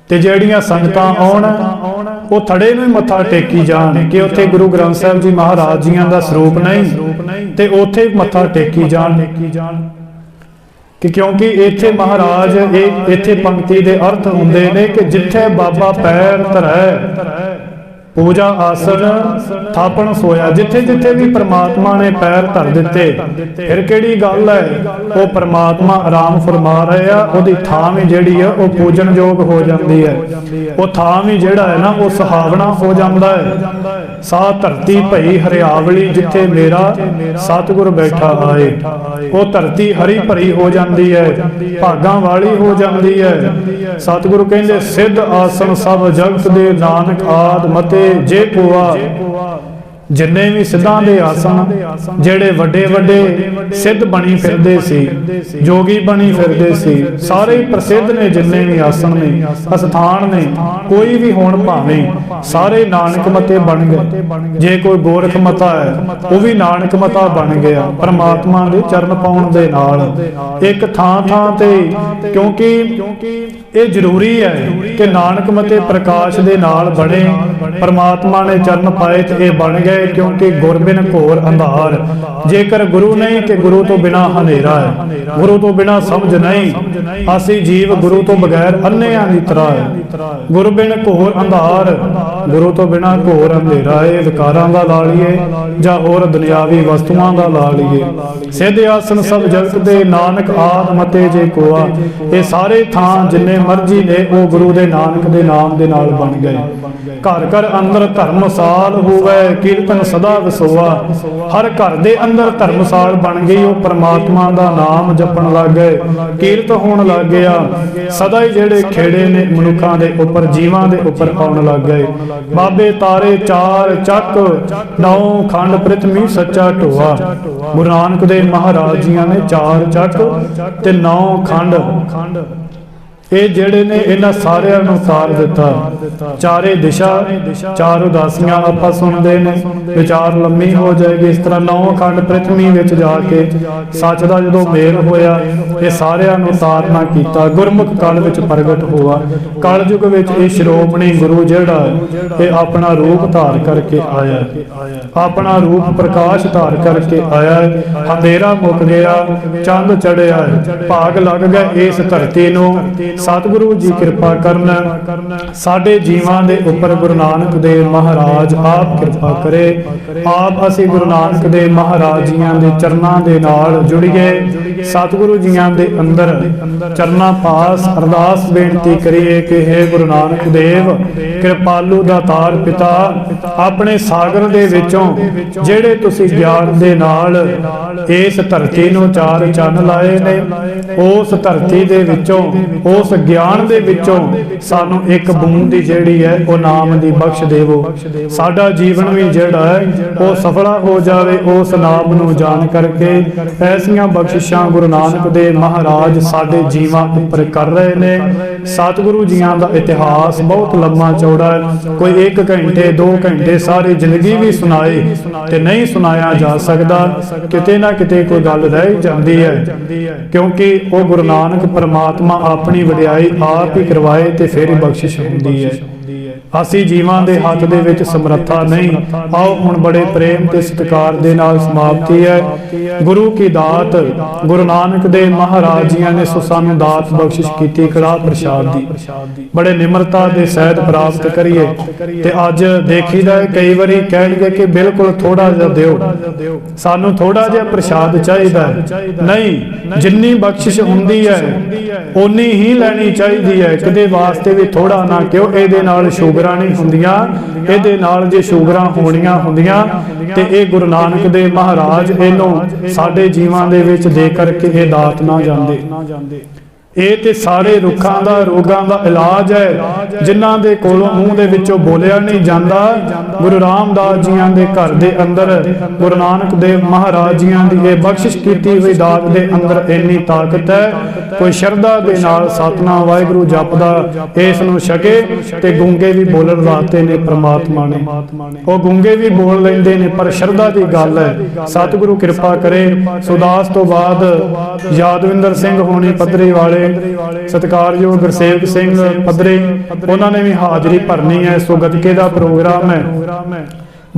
ਤੇ ਜਿਹੜੀਆਂ ਸੰਗਤਾਂ ਆਉਣ ਉਹ ਥੜੇ ਨੂੰ ਹੀ ਮੱਥਾ ਟੇਕੀ ਜਾਣ ਕਿ ਉੱਥੇ ਗੁਰੂ ਗ੍ਰੰਥ ਸਾਹਿਬ ਜੀ ਮਹਾਰਾਜ ਜੀਆਂ ਦਾ ਸਰੂਪ ਨਹੀਂ, ਤੇ ਉੱਥੇ ਮੱਥਾ ਟੇਕੀ ਜਾਣ ਕਿ ਕਿਉਂਕਿ ਇੱਥੇ ਮਹਾਰਾਜ ਇੱਥੇ ਪੰਕਤੀ ਦੇ ਅਰਥ ਹੁੰਦੇ ਨੇ ਕਿ ਜਿੱਥੇ ਬਾਬਾ ਪੈਰ ਧਰੈ, ਪੂਜਾ ਆਸਣ ਥਾਪਣ ਸੋਇਆ। ਜਿੱਥੇ ਜਿੱਥੇ ਵੀ ਪ੍ਰਮਾਤਮਾ ਨੇ ਪੈਰ ਧਰ ਦਿੱਤੇ, ਫਿਰ ਕਿਹੜੀ ਗੱਲ ਹੈ, ਉਹ ਪ੍ਰਮਾਤਮਾ ਆਰਾਮ ਫਰਮਾ ਰਿਹਾ, ਉਹਦੀ ਥਾਂ ਵੀ ਜਿਹੜੀ ਹੈ ਉਹ ਪੂਜਨਯੋਗ ਹੋ ਜਾਂਦੀ ਹੈ। ਉਹ ਥਾਂ ਵੀ ਜਿਹੜਾ ਹੈ ਨਾ ਉਹ ਸੁਹਾਵਣਾ ਹੋ ਜਾਂਦਾ ਹੈ। ਸਾਹ ਧਰਤੀ ਭਈ ਹਰਿਆਵਲੀ, ਜਿੱਥੇ ਮੇਰਾ ਸਤਿਗੁਰ ਬੈਠਾ ਆਏ, ਉਹ ਧਰਤੀ ਹਰੀ ਭਰੀ ਹੋ ਜਾਂਦੀ ਹੈ, ਭਾਗਾਂ ਵਾਲੀ ਹੋ ਜਾਂਦੀ ਹੈ। ਸਤਿਗੁਰੂ ਕਹਿੰਦੇ ਸਿੱਧ ਆਸਣ ਸਭ ਜਗਤ ਦੇ, ਨਾਨਕ ਆਦ ਮਤੇ ਜੇ ਕੋਆ। ਜਿੰਨੇ ਵੀ ਸਿੱਧਾਂ ਦੇ ਆਸਣ, ਜਿਹੜੇ ਵੱਡੇ ਵੱਡੇ ਸਿੱਧ ਬਣੀ ਫਿਰਦੇ ਸੀ, ਜੋਗੀ ਬਣੀ ਫਿਰਦੇ ਸੀ, ਸਾਰੇ ਪ੍ਰਸਿੱਧ ਨੇ। ਜਿੰਨੇ ਵੀ ਆਸਣ ਨੇ, ਅਸਥਾਨ ਨੇ, ਕੋਈ ਵੀ ਹੋਣ ਭਾਵੇਂ, ਸਾਰੇ ਨਾਨਕ ਮਤੇ ਬਣ ਗਏ। ਜੇ ਕੋਈ ਗੋਰਖ ਮਤਾ ਹੈ ਉਹ ਵੀ ਨਾਨਕ ਮਤਾ ਬਣ ਗਿਆ ਪ੍ਰਮਾਤਮਾ ਦੇ ਚਰਨ ਪਾਉਣ ਦੇ ਨਾਲ। ਇੱਕ ਥਾਂ ਥਾਂ ਤੇ, ਕਿਉਂਕਿ ਇਹ ਜ਼ਰੂਰੀ ਹੈ ਕਿ ਨਾਨਕ ਮਤੇ ਪ੍ਰਕਾਸ਼ ਦੇ ਨਾਲ ਬਣੇ, ਪ੍ਰਮਾਤਮਾ ਨੇ ਚਰਨ ਪਾਏ ਤੇ ਇਹ ਬਣ ਗਏ। ਕਿਉਂਕਿ ਗੁਰ ਬਿਨ ਘੋਰ ਅੰਧਾਰ, ਜੇਕਰ ਗੁਰੂ ਨਹੀਂ ਕਿ ਗੁਰੂ ਤੋਂ ਬਿਨਾ ਹਨੇਰਾ ਹੈ, ਗੁਰੂ ਤੋਂ ਬਿਨਾ ਸਮਝ ਨਹੀਂ। ਅਸੀਂ ਜੀਵ ਗੁਰੂ ਤੋਂ ਬਗੈਰ ਅੰਨ੍ਹਿਆਂ ਦੀ ਤਰ੍ਹਾਂ ਹੈ। ਗੁਰ ਬਿਨ ਘੋਰ ਅੰਧਾਰ, ਗੁਰੂ ਤੋਂ ਬਿਨਾ ਘੋਰ ਅੰਧੇਰਾ ਏ। ਵਿਕਾਰਾਂ ਦਾ ਲਾ ਲਈਏ ਜਾਂ ਹੋਰ ਦੁਨਿਆਵੀ ਵਸਤੂਆਂ ਦਾ ਲਾ ਲਈਏ। ਸਿੱਧ ਆਸਨ ਸਭ ਜਗਤ ਦੇ, ਨਾਨਕ ਆਦ ਮਤੇ ਜੇ ਕੋਆ। ਇਹ ਸਾਰੇ ਥਾਂ ਜਿੰਨੇ ਮਰਜੀ ਨੇ ਉਹ ਗੁਰੂ ਦੇ ਨਾਨਕ ਦੇ ਨਾਮ ਦੇ ਨਾਲ ਬਣ ਗਏ। ਘਰ ਘਰ ਅੰਦਰ ਧਰਮਸਾਲ ਹੋਵੇ, ਕੀਰਤਨ ਸਦਾ ਵਿਸੋਆ। ਹਰ ਘਰ ਦੇ ਅੰਦਰ ਧਰਮਸਾਲ ਬਣ ਗਈ। ਉਹ ਪਰਮਾਤਮਾ ਦਾ ਨਾਮ ਜਪਣ ਲੱਗ ਗਏ, ਕੀਰਤ ਹੋਣ ਲੱਗ ਗਿਆ। ਸਦਾ ਹੀ ਜਿਹੜੇ ਖੇੜੇ ਨੇ ਮਨੁੱਖਾਂ ਦੇ ਉੱਪਰ, ਜੀਵਾਂ ਦੇ ਉੱਪਰ ਆਉਣ ਲੱਗ ਗਏ। ਬਾਬੇ ਤਾਰੇ ਚਾਰ ਚੱਕ, 9 ਖੰਡ ਪ੍ਰਿਥਵੀ ਸੱਚਾ ਢੋਆ। ਗੁਰੂ ਨਾਨਕ ਦੇ ਮਹਾਰਾਜ ਜੀਆਂ ਨੇ 4 ਚੱਕ ਤੇ 9 ਖੰਡ ਇਹ ਜਿਹੜੇ ਨੇ ਇਹਨਾਂ ਸਾਰਿਆਂ ਨੂੰ ਉਤਾਰ ਦਿੱਤਾ। ਚਾਰੇ ਦਿਸ਼ਾ, 4 ਉਦਾਸੀਆਂ ਆਪਾਂ ਸੁਣਦੇ ਨੇ, ਵਿਚਾਰ ਲੰਮੀ ਹੋ ਜਾਏਗੀ। ਇਸ ਤਰ੍ਹਾਂ 9 ਖੰਡ ਪ੍ਰਿਥਵੀ ਵਿੱਚ ਜਾ ਕੇ ਸੱਚ ਦਾ ਜਦੋਂ ਮੇਲ ਹੋਇਆ, ਇਹ ਸਾਰਿਆਂ ਨੂੰ ਉਤਾਰਨਾ ਕੀਤਾ। ਗੁਰਮੁਖ ਕਲ ਵਿੱਚ ਪ੍ਰਗਟ ਹੋਆ। ਕਲਯੁਗ ਵਿੱਚ ਇਹ ਸ਼੍ਰੋਮਣੀ ਗੁਰੂ ਜਿਹੜਾ ਇਹ ਆਪਣਾ ਰੂਪ ਧਾਰ ਕਰਕੇ ਆਇਆ, ਆਪਣਾ ਰੂਪ ਪ੍ਰਕਾਸ਼ ਧਾਰ ਕਰਕੇ ਆਇਆ। ਅੰਧੇਰਾ ਮੁੱਕ ਗਿਆ, ਚੰਦ ਚੜਿਆ, ਭਾਗ ਲੱਗ ਗਿਆ ਇਸ ਧਰਤੀ ਨੂੰ। ਸਤਿਗੁਰੂ ਜੀ ਕਿਰਪਾ ਕਰਨ ਸਾਡੇ ਜੀਵਾਂ ਦੇ ਉੱਪਰ। ਗੁਰੂ ਨਾਨਕ ਦੇਵ ਮਹਾਰਾਜ ਆਪ ਕਿਰਪਾ ਕਰੇ। ਆਪ ਅਸੀਂ ਗੁਰੂ ਨਾਨਕ ਦੇ ਮਹਾਰਾਜ ਜੀਆਂ ਦੇ ਚਰਨਾਂ ਦੇ ਨਾਲ ਜੁੜੀਏ। ਸਤਿਗੁਰੂ ਜੀਆਂ ਦੇ ਅੰਦਰ ਚਰਨਾਂ ਪਾਸ ਅਰਦਾਸ ਬੇਨਤੀ ਕਰੀਏ ਕਿ हे ਗੁਰੂ ਨਾਨਕ ਦੇਵ, ਕਿਰਪਾਲੂ ਦਾਤਾਰ ਪਿਤਾ, ਆਪਣੇ ਸਾਗਰ ਦੇ ਵਿੱਚੋਂ ਜਿਹੜੇ ਤੁਸੀਂ ਗਿਆਨ ਦੇ ਨਾਲ ਇਸ ਧਰਤੀ ਨੂੰ 4 ਚੰਨ ਲਾਏ ਨੇ, ਉਸ ਧਰਤੀ ਦੇ ਵਿੱਚੋਂ, ਉਸ ਗਿਆਨ ਦੇ ਵਿੱਚੋਂ ਸਾਨੂੰ ਇੱਕ ਬੂੰਦ ਦੀ ਜਿਹੜੀ ਹੈ ਉਹ ਨਾਮ ਦੀ ਬਖਸ਼ ਦੇਵੋ। ਸਾਡਾ ਜੀਵਨ ਵੀ ਜਿਹੜਾ ਹੈ ਉਹ ਸਫਲਾ ਹੋ ਜਾਵੇ ਉਸ ਨਾਮ ਨੂੰ ਜਾਣ ਕਰਕੇ। ਐਸੀਆਂ ਬਖਸ਼ਿਸ਼ਾਂ ਗੁਰੂ ਨਾਨਕ ਦੇ ਮਹਾਰਾਜ ਸਾਡੇ ਜੀਵਾਂ ਉੱਪਰ ਕਰ ਰਹੇ ਨੇ। ਸਤਿਗੁਰੂ ਜੀਆਂ ਦਾ ਇਤਿਹਾਸ ਬਹੁਤ ਲੰਮਾ ਚੌੜਾ ਹੈ। ਕੋਈ 1 ਘੰਟੇ 2 ਘੰਟੇ ਸਾਰੀ ਜ਼ਿੰਦਗੀ ਵੀ ਸੁਣਾਏ ਤੇ ਨਹੀਂ ਸੁਣਾਇਆ ਜਾ ਸਕਦਾ। ਕਿਤੇ ਨਾ ਕਿਤੇ ਕੋਈ ਗੱਲ ਰਹਿ ਜਾਂਦੀ ਹੈ, ਕਿਉਂਕਿ ਉਹ ਗੁਰੂ ਨਾਨਕ ਪਰਮਾਤਮਾ ਆਪਣੀ ਵਡਿਆਈ ਆਪ ਹੀ ਕਰਵਾਏ ਤੇ ਫਿਰ ਹੀ ਬਖਸ਼ਿਸ਼ ਹੁੰਦੀ ਹੈ। ਅਸੀਂ ਜੀਵਾਂ ਦੇ ਹੱਥ ਦੇ ਵਿੱਚ ਸਮਰੱਥਾ ਨਹੀਂ। ਆਓ ਹੁਣ ਬੜੇ ਪ੍ਰੇਮ ਤੇ ਸਤਿਕਾਰ ਦੇ ਨਾਲ ਸਮਾਪਤੀ ਹੈ। ਗੁਰੂ ਕੀ ਦਾਤ, ਗੁਰੂ ਨਾਨਕ ਦੇ ਮਹਾਰਾਜ ਜੀਆਂ ਨੇ ਸਾਨੂੰ ਦਾਤ ਬਖਸ਼ਿਸ਼ ਕੀਤੀ ਕੜਾਹ ਪ੍ਰਸ਼ਾਦ ਦੀ। ਬੜੇ ਨਿਮਰਤਾ ਦੇ ਸਹਿਤ ਪ੍ਰਾਪਤ ਕਰੀਏ। ਤੇ ਅੱਜ ਦੇਖੀਦਾ ਕਈ ਵਾਰੀ ਕਹਿਣਗੇ ਕਿ ਬਿਲਕੁਲ ਥੋੜਾ ਜਿਹਾ ਦਿਓ, ਸਾਨੂੰ ਥੋੜਾ ਜਿਹਾ ਪ੍ਰਸ਼ਾਦ ਚਾਹੀਦਾ ਹੈ। ਨਹੀਂ, ਜਿੰਨੀ ਬਖਸ਼ਿਸ਼ ਹੁੰਦੀ ਹੈ ਓਨੀ ਹੀ ਲੈਣੀ ਚਾਹੀਦੀ ਹੈ। ਕਿਤੇ ਵਾਸਤੇ ਵੀ ਥੋੜਾ ਨਾ ਕਿਉਂ। ਇਹਦੇ ਨਾਲ ਸ਼ੂਗਰਾਂ ਨਹੀਂ ਹੁੰਦੀਆਂ, ਇਹਦੇ ਨਾਲ ਜੇ ਸ਼ੂਗਰਾਂ ਹੋਣੀਆਂ ਹੁੰਦੀਆਂ ਤੇ ਇਹ ਗੁਰੂ ਨਾਨਕ ਦੇ ਮਹਾਰਾਜ ਇਹਨੂੰ ਸਾਡੇ ਜੀਵਾਂ ਦੇ ਵਿੱਚ ਦੇ ਕਰਕੇ ਇਹ ਦਾਤ ਨਾ ਜਾਂਦੇ। ਇਹ ਤੇ ਸਾਰੇ ਰੁੱਖਾਂ ਦਾ, ਰੋਗਾਂ ਦਾ ਇਲਾਜ ਹੈ, ਜਿਨ੍ਹਾਂ ਦੇ ਕੋਲੋਂ ਮੂੰਹ ਦੇ ਵਿੱਚੋਂ ਬੋਲਿਆ ਨਹੀਂ ਜਾਂਦਾ। ਗੁਰੂ ਰਾਮਦਾਸ ਜੀਆਂ ਦੇ ਘਰ ਦੇ ਅੰਦਰ ਗੁਰੂ ਨਾਨਕ ਦੇਵ ਮਹਾਰਾਜ ਜੀਆਂ ਦੀ ਇਹ ਬਖਸ਼ਿਸ਼ ਕੀਤੀ ਹੋਈ ਦਾਤ ਦੇ ਅੰਦਰ ਇੰਨੀ ਤਾਕਤ ਹੈ। ਕੋਈ ਸ਼ਰਧਾ ਦੇ ਨਾਲ ਸਤਿਨਾਮ ਵਾਹਿਗੁਰੂ ਜਪਦਾ ਇਸ ਨੂੰ ਛਕੇ ਤੇ ਗੂੰਗੇ ਵੀ ਬੋਲਣ ਵਾਸਤੇ ਨੇ ਪ੍ਰਮਾਤਮਾ ਨੇ। ਉਹ ਗੂੰਗੇ ਵੀ ਬੋਲ ਲੈਂਦੇ ਨੇ, ਪਰ ਸ਼ਰਧਾ ਦੀ ਗੱਲ ਹੈ। ਸਤਿਗੁਰੂ ਕਿਰਪਾ ਕਰੇ। ਸੁਦਾਸ ਤੋਂ ਬਾਅਦ ਯਾਦਵਿੰਦਰ ਸਿੰਘ ਹੋਣੀ ਪੱਧਰੀ ਵਾਲੇ, ਸਤਿਕਾਰਯੋਗ ਗੁਰਸੇਵਕ ਸਿੰਘ ਪੱਧਰੇ, ਉਹਨਾਂ ਨੇ ਵੀ ਹਾਜ਼ਰੀ ਭਰਨੀ ਹੈ। ਸੋ ਗੱਤਕੇ ਦਾ ਪ੍ਰੋਗਰਾਮ ਹੈ,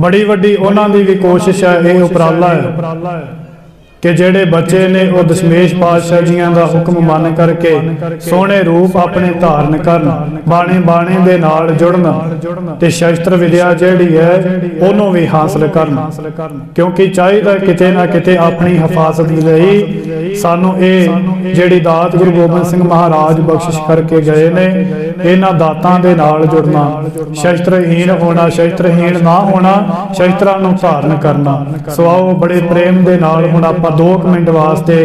ਬੜੀ ਵੱਡੀ ਉਹਨਾਂ ਦੀ ਵੀ ਕੋਸ਼ਿਸ਼ ਹੈ। ਇਹ ਉਪਰਾਲਾ ਹੈ ਕਿ ਜਿਹੜੇ ਬੱਚੇ ਨੇ ਉਹ ਦਸ਼ਮੇਸ਼ ਪਾਤਸ਼ਾਹ ਜੀਆਂ ਦਾ ਹੁਕਮ ਮੰਨ ਕਰਕੇ ਸੋਹਣੇ ਰੂਪ ਆਪਣੇ ਧਾਰਨ ਕਰਨ, ਬਾਣੇ ਦੇ ਨਾਲ ਜੁੜਨ ਤੇ ਸ਼ਸਤਰ ਵਿਦਿਆ ਜਿਹੜੀ ਹੈ ਉਹਨੂੰ ਵੀ ਹਾਸਲ ਕਰਨ। ਕਿਉਂਕਿ ਚਾਹੀਦਾ ਕਿਤੇ ਨਾ ਕਿਤੇ ਆਪਣੀ ਹਿਫਾਜ਼ਤ ਲਈ ਸਾਨੂੰ ਇਹ ਜਿਹੜੀ ਦਾਤ ਗੁਰੂ ਗੋਬਿੰਦ ਸਿੰਘ ਮਹਾਰਾਜ ਬਖਸ਼ਿਸ਼ ਕਰਕੇ ਗਏ ਨੇ, ਇਹਨਾਂ ਦਾਤਾਂ ਦੇ ਨਾਲ ਜੁੜਨਾ, ਸ਼ਸਤਰਹੀਣ ਹੋਣਾ, ਸ਼ਸਤਰਹੀਣ ਨਾ ਹੋਣਾ, ਸ਼ਸਤਰਾਂ ਨੂੰ ਧਾਰਨ ਕਰਨਾ। ਸੋ ਆਓ ਬੜੇ ਪ੍ਰੇਮ ਦੇ ਨਾਲ ਹੁਣ ਆਪਾਂ 2 ਮਿੰਟ ਵਾਸਤੇ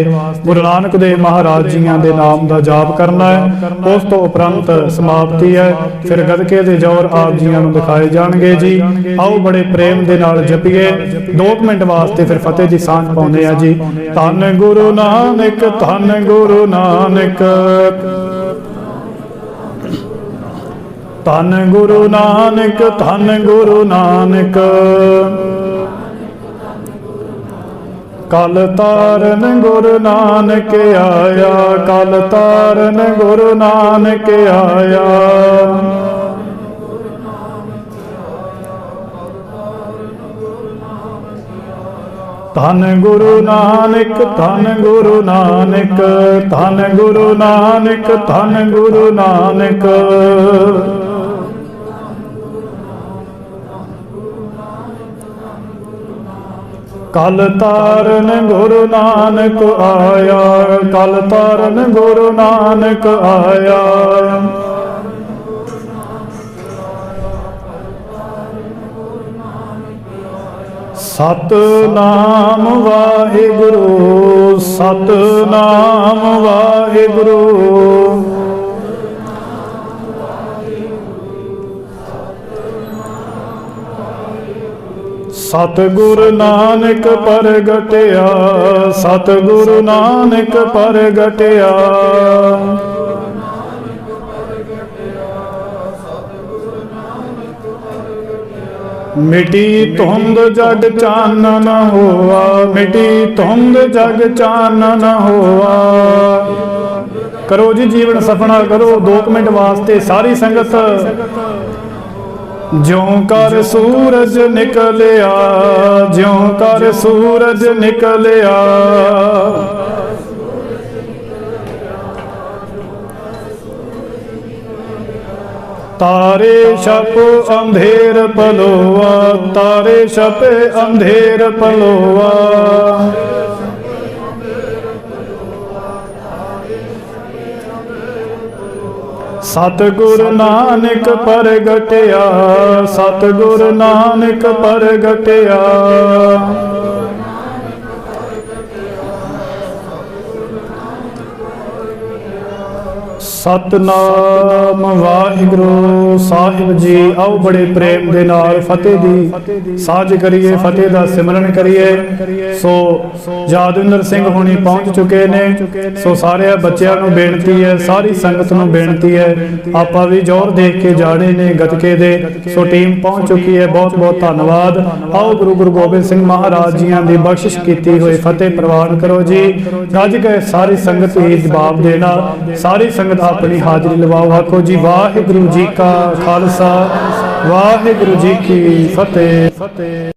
ਗੁਰੂ ਨਾਨਕ ਦੇਵ ਮਹਾਰਾਜ ਜੀਆਂ ਦੇ ਨਾਮ ਦਾ ਜਾਪ ਕਰਨਾ ਹੈ। ਉਸ ਤੋਂ ਉਪਰੰਤ ਸਮਾਪਤੀ ਹੈ। ਫਿਰ ਗੱਤਕੇ ਦੇ ਜੋਰ ਆਪ ਜੀਆਂ ਨੂੰ ਦਿਖਾਏ ਜਾਣਗੇ ਜੀ। ਆਓ ਬੜੇ ਪ੍ਰੇਮ ਦੇ ਨਾਲ ਜਪੀਏ। 2 ਮਿੰਟ ਵਾਸਤੇ ਫਿਰ ਫਤਿਹ ਦੀ ਸਾਂਝ ਪਾਉਂਦੇ ਆ ਜੀ। ਧੰਨ ਗੁਰੂ ਨਾਨਕ, ਧੰਨ ਗੁਰੂ ਨਾਨਕ, ਧੰਨ ਗੁਰੂ ਨਾਨਕ, ਧੰਨ ਗੁਰੂ ਨਾਨਕ। ਕਲ ਤਾਰਨ ਗੁਰੂ ਨਾਨਕ ਆਇਆ, ਕਲ ਤਾਰਨ ਗੁਰੂ ਨਾਨਕ ਆਇਆ। ਧੰਨ ਗੁਰੂ ਨਾਨਕ, ਧੰਨ ਗੁਰੂ ਨਾਨਕ, ਧੰਨ ਗੁਰੂ ਨਾਨਕ, ਧੰਨ ਗੁਰੂ ਨਾਨਕ। ਕਲ ਤਾਰਨ ਗੁਰੂ ਨਾਨਕ ਆਇਆ, ਕਲ ਤਾਰਨ ਗੁਰੂ ਨਾਨਕ ਆਇਆ। ਸਤਨਾਮ ਵਾਹਿਗੁਰੂ, ਸਤਨਾਮ ਵਾਹਿਗੁਰੂ। ਸਤਿਗੁਰ ਨਾਨਕ ਪ੍ਰਗਟਿਆ, ਸਤਿਗੁਰ ਨਾਨਕ ਪ੍ਰਗਟਿਆ। ਮਿਟੀ ਧੁੰਦ ਜਗ ਚਾਨਣ ਹੋਆ, ਮਿਟੀ ਧੁੰਦ ਜਗ ਚਾਨਣ ਹੋਆ। ਕਰੋ ਜੀ ਜੀਵਨ ਸਫਲਾ ਕਰੋ 2 ਮਿੰਟ ਵਾਸਤੇ ਸਾਰੀ ਸੰਗਤ। ਜਿਉਂ ਕਰ ਸੂਰਜ ਨਿਕਲਿਆ, ਜਿਉਂ ਕਰ ਸੂਰਜ ਨਿਕਲਿਆ। ਤਾਰੇ ਛਪ ਅੰਧੇਰ ਪਲੋਆ, ਤਾਰੇ ਛਪੇ ਅੰਧੇਰ ਪਲੋਆ। ਸਤਿਗੁਰ ਨਾਨਕ ਪ੍ਰਗਟਿਆ, ਸਤਿਗੁਰ ਨਾਨਕ ਪ੍ਰਗਟਿਆ। ਸਤਨਾਮ ਵਾਹਿਗੁਰੂ ਸਾਹਿਬ ਜੀ। ਆਓ ਬੜੇ ਪ੍ਰੇਮ ਦੇ ਨਾਲ ਫਤਿਹ ਦੀ ਸਾਂਝ ਕਰੀਏ, ਫਤਿਹ ਦਾ ਸਿਮਰਨ ਕਰੀਏ। ਸੋ ਯਾਦਵਿੰਦਰ ਸਿੰਘ ਹੁਣੀ ਪਹੁੰਚ ਚੁੱਕੇ ਨੇ। ਸੋ ਸਾਰੇ ਬੱਚਿਆਂ ਨੂੰ ਬੇਨਤੀ ਹੈ, ਸਾਰੀ ਸੰਗਤ ਨੂੰ ਬੇਨਤੀ ਹੈ, ਆਪਾਂ ਵੀ ਜ਼ੋਰ ਦੇਖ ਕੇ ਜਾਣੇ ਨੇ ਗੱਤਕੇ ਦੇ। ਸੋ ਟੀਮ ਪਹੁੰਚ ਚੁੱਕੀ ਹੈ, ਬਹੁਤ ਬਹੁਤ ਧੰਨਵਾਦ। ਆਓ ਗੁਰੂ ਗੋਬਿੰਦ ਸਿੰਘ ਮਹਾਰਾਜ ਜੀਆਂ ਦੀ ਬਖਸ਼ਿਸ਼ ਕੀਤੀ ਹੋਈ ਫਤਿਹ ਪ੍ਰਵਾਨ ਕਰੋ ਜੀ। ਗੱਜ ਕੇ ਸਾਰੀ ਸੰਗਤ ਹੀ ਜਵਾਬ ਦੇਣਾ, ਸਾਰੀ ਸੰਗਤ ਆਪਣੀ ਹਾਜ਼ਰੀ ਲਵਾਓ। ਆਖੋ ਜੀ ਵਾਹਿਗੁਰੂ ਜੀ ਕਾ ਖਾਲਸਾ, ਵਾਹਿਗੁਰੂ ਜੀ ਕੀ ਫਤਿਹ।